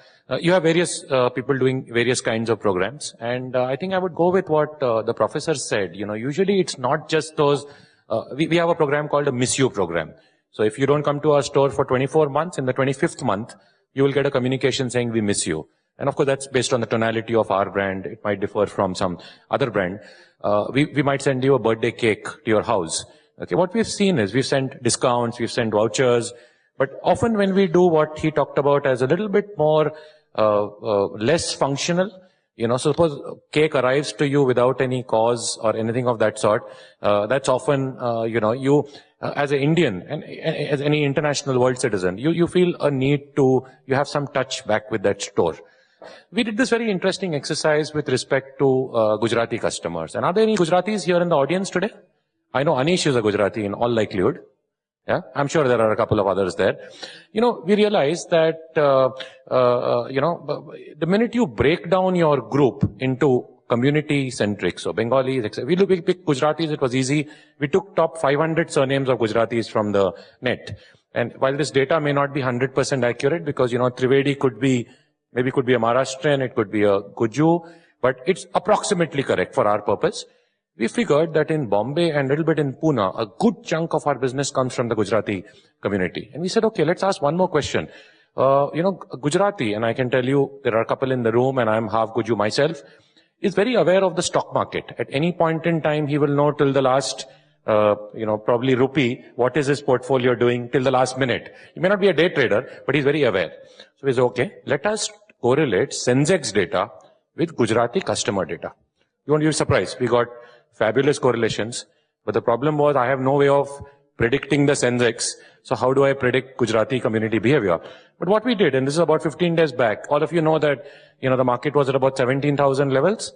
you have various people doing various kinds of programs, and I think I would go with what the professor said. You know, usually it's not just those. We have a program called a Miss You program. So if you don't come to our store for 24 months, in the 25th month, you will get a communication saying we miss you. And of course, that's based on the tonality of our brand. It might differ from some other brand. We might send you a birthday cake to your house. Okay, what we've seen is we've sent discounts, we've sent vouchers, but often when we do what he talked about as a little bit more less functional, you know, suppose cake arrives to you without any cause or anything of that sort. That's often, you know, you as an Indian and as any international world citizen, you feel a need to, you have some touch back with that store. We did this very interesting exercise with respect to Gujarati customers. And are there any Gujaratis here in the audience today? I know Anish is a Gujarati in all likelihood. Yeah, I'm sure there are a couple of others there. You know, we realized that, you know, the minute you break down your group into community-centric, so Bengalis, etc. We picked Gujaratis, it was easy. We took top 500 surnames of Gujaratis from the net. And while this data may not be 100% accurate, because, you know, Trivedi could be, maybe could be a Maharashtrian, it could be a Guju, but it's approximately correct for our purpose. We figured that in Bombay and a little bit in Pune, a good chunk of our business comes from the Gujarati community. And we said, okay, let's ask one more question. You know, Gujarati, and I can tell you there are a couple in the room and I'm half Guju myself, is very aware of the stock market. At any point in time, he will know till the last, you know, probably rupee, what is his portfolio doing till the last minute. He may not be a day trader, but he's very aware. So we said, okay, let us correlate Sensex data with Gujarati customer data. You won't be surprised. We got fabulous correlations, but the problem was I have no way of predicting the Sensex. So how do I predict Gujarati community behavior? But what we did, and this is about 15 days back, all of you know that, you know, the market was at about 17,000 levels.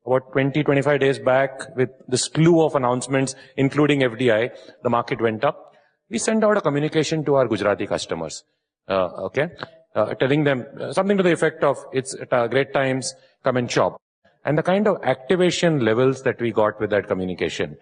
About 20, 25 days back with the slew of announcements, including FDI, the market went up. We sent out a communication to our Gujarati customers, telling them something to the effect of, it's great times, come and shop. And the kind of activation levels that we got with that communication,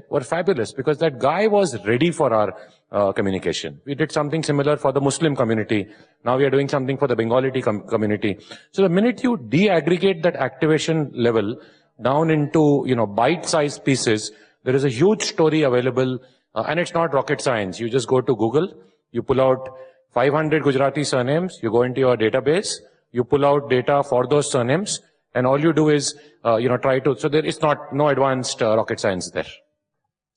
were fabulous because that guy was ready for our communication. We did something similar for the Muslim community. Now we are doing something for the Bengali community. So the minute you de-aggregate that activation level down into, you know, bite-sized pieces, there is a huge story available, and it's not rocket science. You just go to Google, you pull out 500 Gujarati surnames, you go into your database, you pull out data for those surnames, and all you do is, try to, so there is no advanced rocket science there.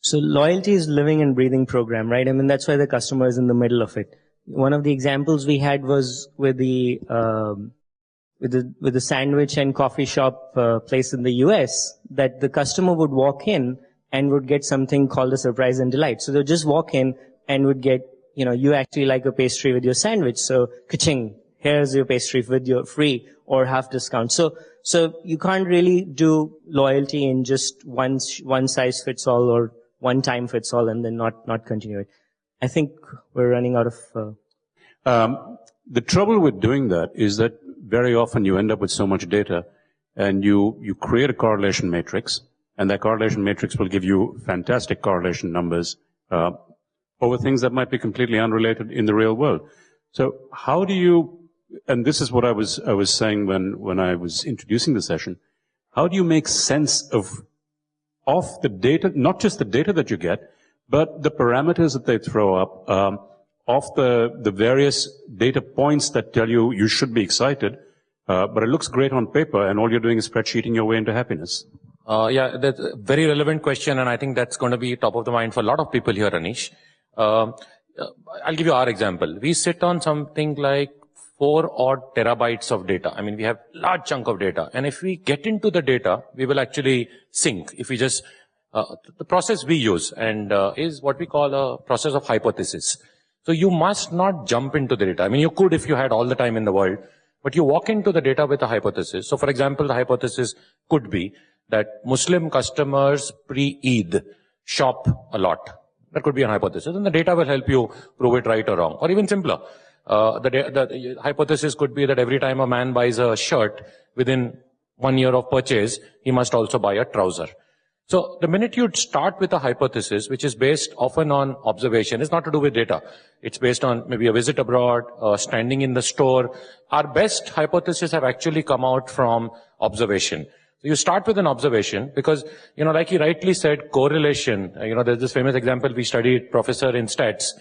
So loyalty is living and breathing program, right? I mean, that's why the customer is in the middle of it. One of the examples we had was with the sandwich and coffee shop place in the US, that the customer would walk in and would get something called a surprise and delight. So they'll just walk in and would get, you actually like a pastry with your sandwich. So ka-ching, here's your pastry with your free or half discount. So you can't really do loyalty in just one size fits all or one time fits all and then not continue it. I think we're running out of... The trouble with doing that is that very often you end up with so much data and you create a correlation matrix, and that correlation matrix will give you fantastic correlation numbers over things that might be completely unrelated in the real world. So how do you... And this is what I was saying when I was introducing the session. How do you make sense of the data, not just the data that you get, but the parameters that they throw up, of the various data points that tell you should be excited, but it looks great on paper and all you're doing is spreadsheeting your way into happiness? That's a very relevant question, and I think that's going to be top of the mind for a lot of people here, Anish. I'll give you our example. We sit on something like 4 odd terabytes of data. I mean, we have large chunk of data. And if we get into the data, we will actually sync. If we just, the process we use is what we call a process of hypothesis. So you must not jump into the data. I mean, you could if you had all the time in the world, but you walk into the data with a hypothesis. So for example, the hypothesis could be that Muslim customers pre-Eid shop a lot. That could be an hypothesis. And the data will help you prove it right or wrong. Or even simpler. The hypothesis could be that every time a man buys a shirt, within 1 year of purchase, he must also buy a trouser. So the minute you start with a hypothesis, which is based often on observation, it's not to do with data. It's based on maybe a visit abroad, standing in the store. Our best hypotheses have actually come out from observation. So you start with an observation because, like he rightly said, correlation, there's this famous example we studied, professor in stats,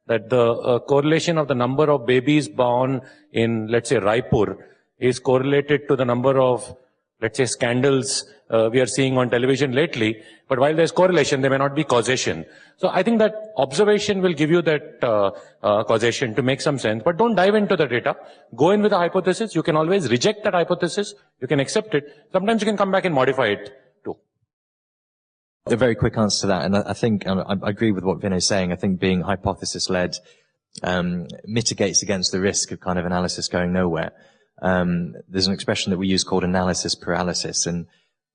that the correlation of the number of babies born in, let's say, Raipur is correlated to the number of, let's say, scandals we are seeing on television lately. But while there's correlation, there may not be causation. So I think that observation will give you that causation to make some sense. But don't dive into the data. Go in with a hypothesis. You can always reject that hypothesis. You can accept it. Sometimes you can come back and modify it too. A very quick answer to that, and I think I agree with what Vinay is saying. I think being hypothesis-led mitigates against the risk of kind of analysis going nowhere. There's an expression that we use called analysis paralysis, and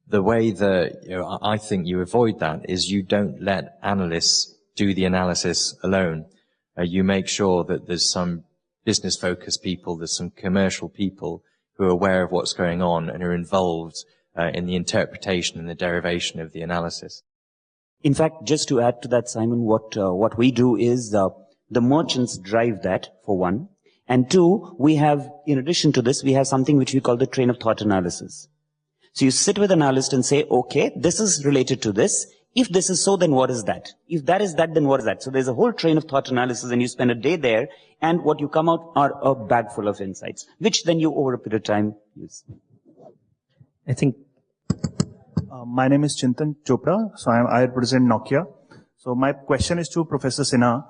the way that I think you avoid that is you don't let analysts do the analysis alone. You make sure that there's some business-focused people, there's some commercial people who are aware of what's going on and are involved in the interpretation and the derivation of the analysis. In fact, just to add to that, Simon, what we do is the merchants drive that, for one. And two, we have, in addition to this, we have something which we call the train of thought analysis. So you sit with an analyst and say, okay, this is related to this. If this is so, then what is that? If that is that, then what is that? So there's a whole train of thought analysis, and you spend a day there, and what you come out are a bag full of insights, which then you, over a period of time, use. I think my name is Chintan Chopra, so I represent Nokia. So my question is to Professor Sinha.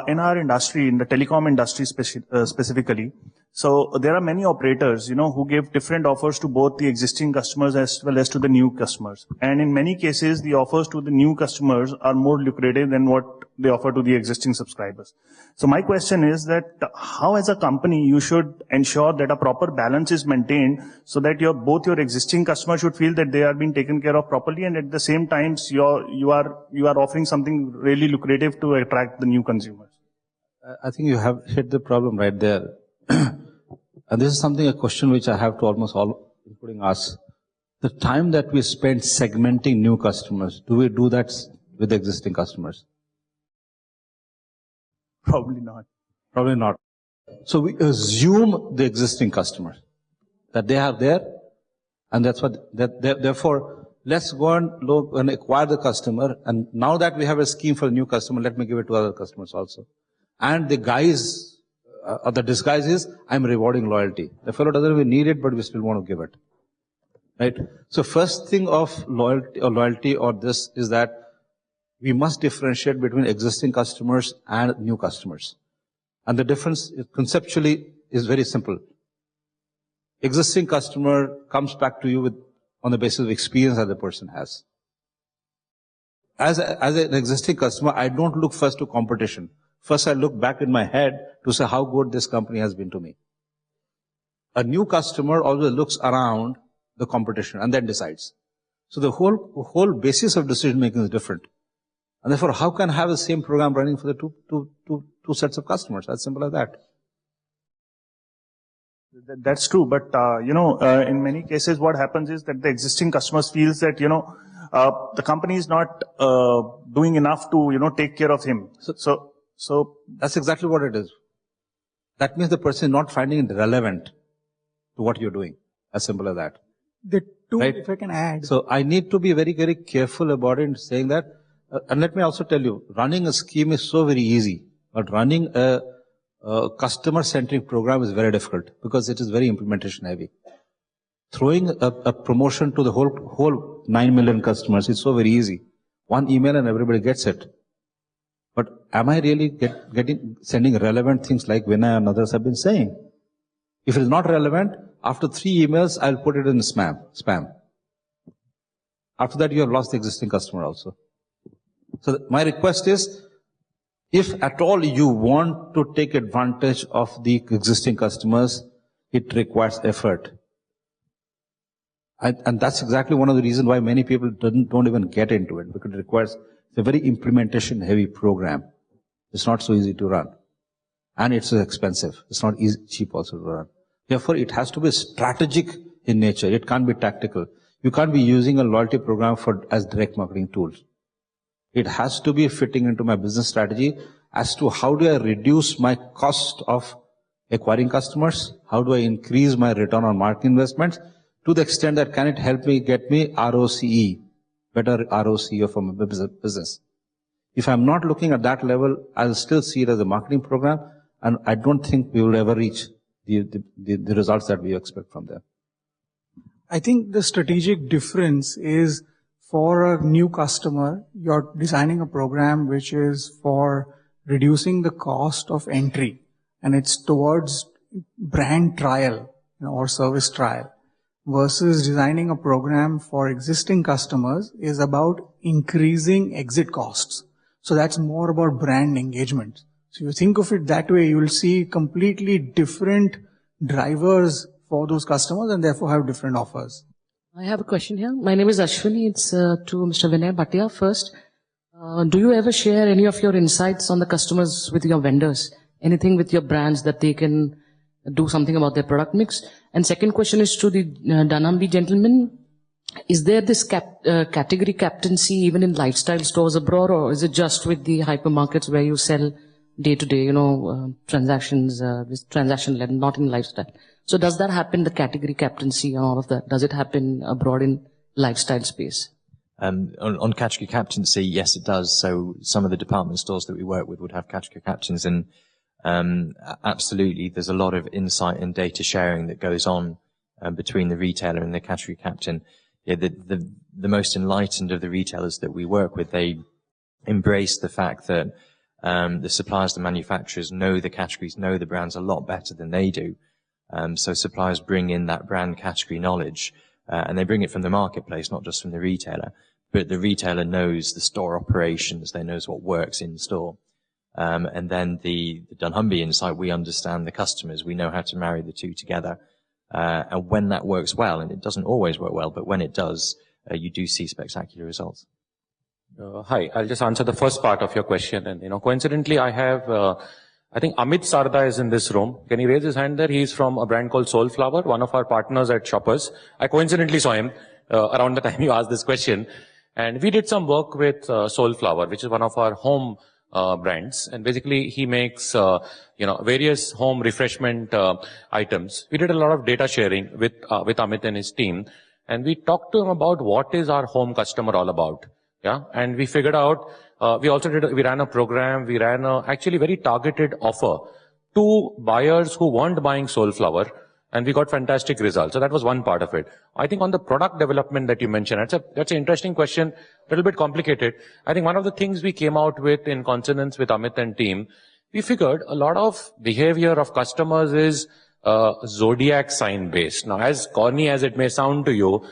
In our industry, in the telecom industry specifically, so there are many operators, who give different offers to both the existing customers as well as to the new customers. And in many cases, the offers to the new customers are more lucrative than what they offer to the existing subscribers. So my question is that how, as a company, you should ensure that a proper balance is maintained so that both your existing customers should feel that they are being taken care of properly, and at the same time you are offering something really lucrative to attract the new consumers. I think you have hit the problem right there. And this is a question which I have to almost all, including us. The time that we spend segmenting new customers, do we do that with existing customers? Probably not. Probably not. So we assume the existing customers, that they are there, and that's what, therefore, let's go and acquire the customer, and now that we have a scheme for a new customer, let me give it to other customers also. And the guise, or the disguise is, I'm rewarding loyalty. The fellow doesn't even need it, but we still want to give it. Right? So first thing of loyalty or this is that we must differentiate between existing customers and new customers. And the difference conceptually is very simple. Existing customer comes back to you on the basis of experience that the person has. As an existing customer, I don't look first to competition. First, I look back in my head to say how good this company has been to me. A new customer always looks around the competition and then decides. So the whole basis of decision making is different. And therefore, how can I have the same program running for the two sets of customers? As simple as that. That's true, but in many cases, what happens is that the existing customers feels that the company is not doing enough to take care of him. So that's exactly what it is. That means the person is not finding it relevant to what you're doing. As simple as that. The two, right? If I can add. So I need to be very, very careful about it, saying that. And let me also tell you, running a scheme is so very easy, but running a customer-centric program is very difficult because it is very implementation heavy. Throwing a promotion to the whole 9 million customers is so very easy. One email and everybody gets it. But am I really sending relevant things like Vinay and others have been saying? If it is not relevant, after 3 emails, I'll put it in spam. After that, you have lost the existing customer also. So my request is, if at all you want to take advantage of the existing customers, it requires effort. And that's exactly one of the reasons why many people don't even get into it, because it requires a very implementation heavy program. It's not so easy to run. And it's expensive. It's not cheap also to run. Therefore, it has to be strategic in nature. It can't be tactical. You can't be using a loyalty program as direct marketing tools. It has to be fitting into my business strategy as to how do I reduce my cost of acquiring customers? How do I increase my return on marketing investments to the extent that can it help me get me ROCE, better ROCE for my business? If I'm not looking at that level, I'll still see it as a marketing program, and I don't think we will ever reach the results that we expect from them. I think the strategic difference is for a new customer, you're designing a program which is for reducing the cost of entry, and it's towards brand trial, or service trial, versus designing a program for existing customers is about increasing exit costs. So that's more about brand engagement. So you think of it that way, you will see completely different drivers for those customers and therefore have different offers. I have a question here. My name is Ashwini. It's to Mr. Vinay Bhatia first. Do you ever share any of your insights on the customers with your vendors? Anything with your brands that they can do something about their product mix? And second question is to the Dunnhumby gentleman. Is there this category captaincy even in lifestyle stores abroad, or is it just with the hypermarkets where you sell day-to-day, transactions, transaction-led, not in lifestyle? So does that happen, the category captaincy and all of that? Does it happen abroad in lifestyle space? On category captaincy, yes, it does. So some of the department stores that we work with would have category captains, and absolutely, there's a lot of insight and data sharing that goes on between the retailer and the category captain. Yeah, the most enlightened of the retailers that we work with, they embrace the fact that the suppliers, the manufacturers know the categories, know the brands a lot better than they do. So suppliers bring in that brand category knowledge, and they bring it from the marketplace, not just from the retailer. But the retailer knows the store operations, they knows what works in store. And then the Dunnhumby insight, we understand the customers, we know how to marry the two together. And when that works well, and it doesn't always work well, but when it does, you do see spectacular results. Hi, I'll just answer the first part of your question. And, coincidentally, I have, I think Amit Sarda is in this room. Can he raise his hand there? He's from a brand called Soulflower, one of our partners at Shoppers. I coincidentally saw him around the time you asked this question. And we did some work with Soulflower, which is one of our home brands. And basically, he makes, various home refreshment items. We did a lot of data sharing with Amit and his team. And we talked to him about what is our home customer all about. Yeah. And we figured out, we ran a program, we ran a actually very targeted offer to buyers who weren't buying Soulflower, and we got fantastic results. So that was one part of it. I think on the product development that you mentioned, that's an interesting question, a little bit complicated. I think one of the things we came out with in consonance with Amit and team, we figured a lot of behavior of customers is zodiac sign based. Now, as corny as it may sound to you,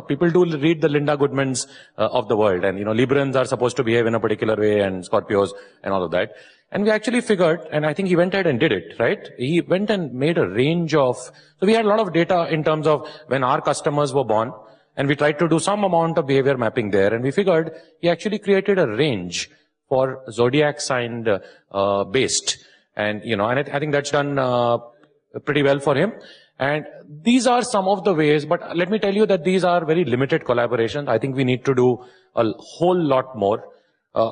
people do read the Linda Goodmans of the world, and Librans are supposed to behave in a particular way, and Scorpios and all of that. And we actually figured, and I think he went ahead and did it, right? He went and made a range of, so we had a lot of data in terms of when our customers were born, and we tried to do some amount of behavior mapping there, and we figured he actually created a range for zodiac sign based. And, and I think that's done pretty well for him. And these are some of the ways, but let me tell you that these are very limited collaborations. I think we need to do a whole lot more.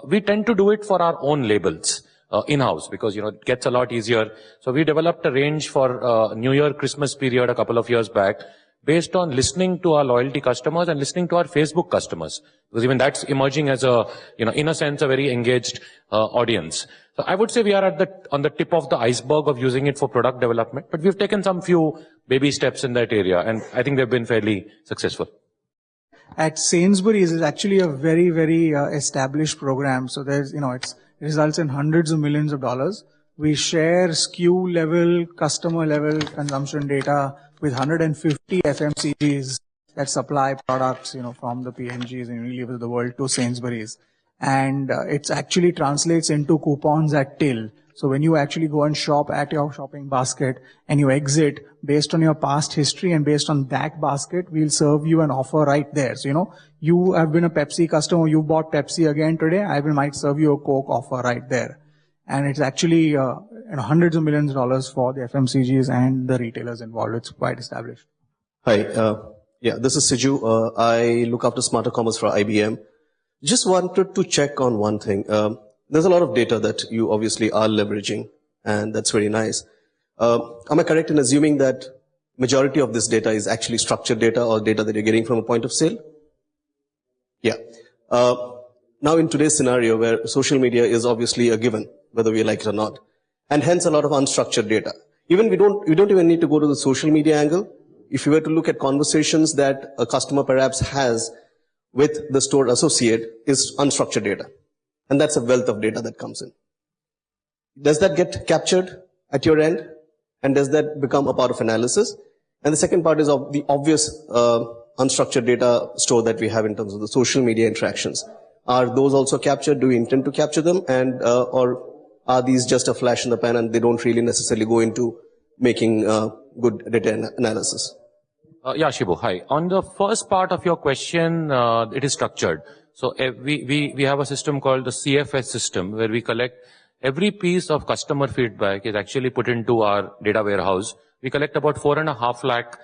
We tend to do it for our own labels in-house because, it gets a lot easier. So we developed a range for New Year, Christmas period a couple of years back based on listening to our loyalty customers and listening to our Facebook customers. Because even that's emerging as a, in a sense, a very engaged audience. So I would say we are on the tip of the iceberg of using it for product development, but we've taken some few baby steps in that area, and I think they've been fairly successful. At Sainsbury's is actually a very, very established program. So there's, it results in hundreds of millions of dollars. We share SKU level, customer level consumption data with 150 FMCGs that supply products, from the P&Gs and Unilevers of the world to Sainsbury's. And it actually translates into coupons at till. So when you actually go and shop at your shopping basket and you exit based on your past history and based on that basket, we'll serve you an offer right there. So, you have been a Pepsi customer, you bought Pepsi again today, might serve you a Coke offer right there. And it's actually hundreds of millions of dollars for the FMCGs and the retailers involved. It's quite established. Hi, Yeah, this is Siju. I look after smarter commerce for IBM. Just wanted to check on one thing. There's a lot of data that you obviously are leveraging, and that's very nice. Am I correct in assuming that majority of this data is actually structured data or data that you're getting from a point of sale? Yeah. Now in today's scenario where social media is obviously a given, whether we like it or not, and hence a lot of unstructured data. Even we don't even need to go to the social media angle. If you were to look at conversations that a customer perhaps has with the store associate is unstructured data. And that's a wealth of data that comes in. Does that get captured at your end? And does that become a part of analysis? And the second part is of the obvious unstructured data store that we have in terms of the social media interactions. Are those also captured? Do we intend to capture them? And or are these just a flash in the pan and they don't really necessarily go into making good data analysis? Yeah, Shibu, hi. On the first part of your question, it is structured. So we have a system called the CFS system where we collect every piece of customer feedback is actually put into our data warehouse. We collect about 4.5 lakh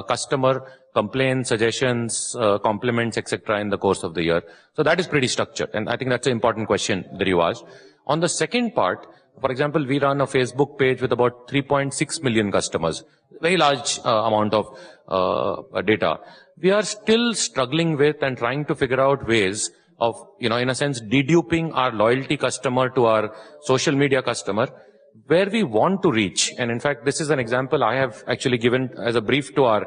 customer complaints, suggestions, compliments, etc. in the course of the year. So that is pretty structured. And I think that's an important question that you asked. On the second part, for example, we run a Facebook page with about 3.6 million customers. Very large amount of data. We are still struggling with and trying to figure out ways of, in a sense, deduping our loyalty customer to our social media customer, where we want to reach. And in fact, this is an example I have actually given as a brief to our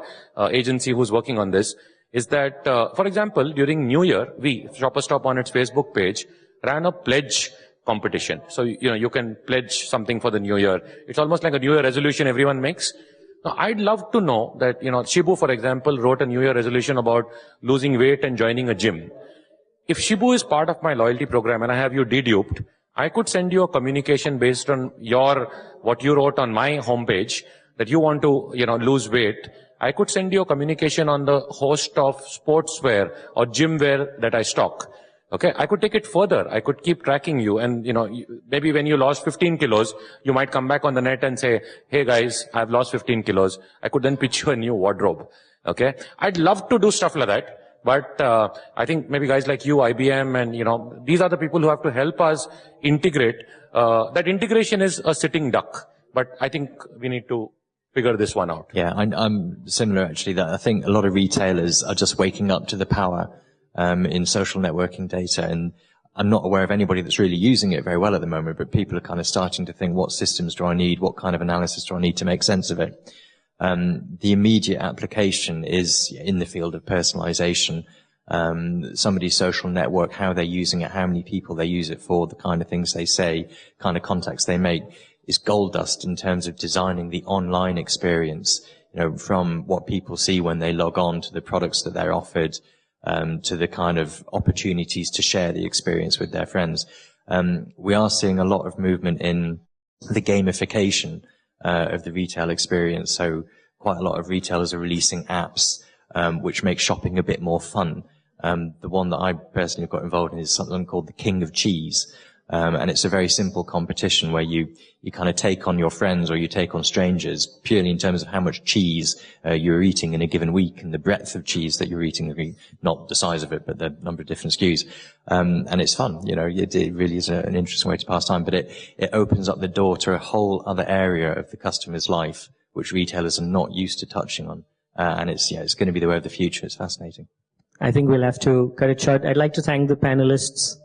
agency who's working on this, is that, for example, during New Year, we, Shopper Stop on its Facebook page, ran a pledge competition. So, you can pledge something for the New Year. It's almost like a New Year resolution everyone makes. Now, I'd love to know that, Shibu, for example, wrote a New Year resolution about losing weight and joining a gym. If Shibu is part of my loyalty program and I have you deduped, I could send you a communication based on what you wrote on my homepage that you want to, lose weight. I could send you a communication on the host of sportswear or gym wear that I stock. Okay, I could take it further. I could keep tracking you and, maybe when you lost 15 kilos, you might come back on the net and say, hey guys, I've lost 15 kilos. I could then pitch you a new wardrobe. Okay, I'd love to do stuff like that. But I think maybe guys like you, IBM, and, these are the people who have to help us integrate. That integration is a sitting duck. But I think we need to figure this one out. Yeah, I'm similar actually, that I think a lot of retailers are just waking up to the power in social networking data, and I'm not aware of anybody that's really using it very well at the moment, but people are kind of starting to think, what systems do I need? What kind of analysis do I need to make sense of it? The immediate application is in the field of personalization. Somebody's social network, how they're using it, how many people they use it for, the kind of things they say, kind of contacts they make, is gold dust in terms of designing the online experience, from what people see when they log on to the products that they're offered, to the kind of opportunities to share the experience with their friends. We are seeing a lot of movement in the gamification of the retail experience. So quite a lot of retailers are releasing apps which make shopping a bit more fun. The one that I personally got involved in is something called the King of Cheese. And it's a very simple competition where you kind of take on your friends or you take on strangers purely in terms of how much cheese you're eating in a given week and the breadth of cheese that you're eating, not the size of it, but the number of different SKUs. And it's fun, it really is an interesting way to pass time, but it opens up the door to a whole other area of the customer's life, which retailers are not used to touching on. And it's going to be the way of the future. It's fascinating. I think we'll have to cut it short. I'd like to thank the panelists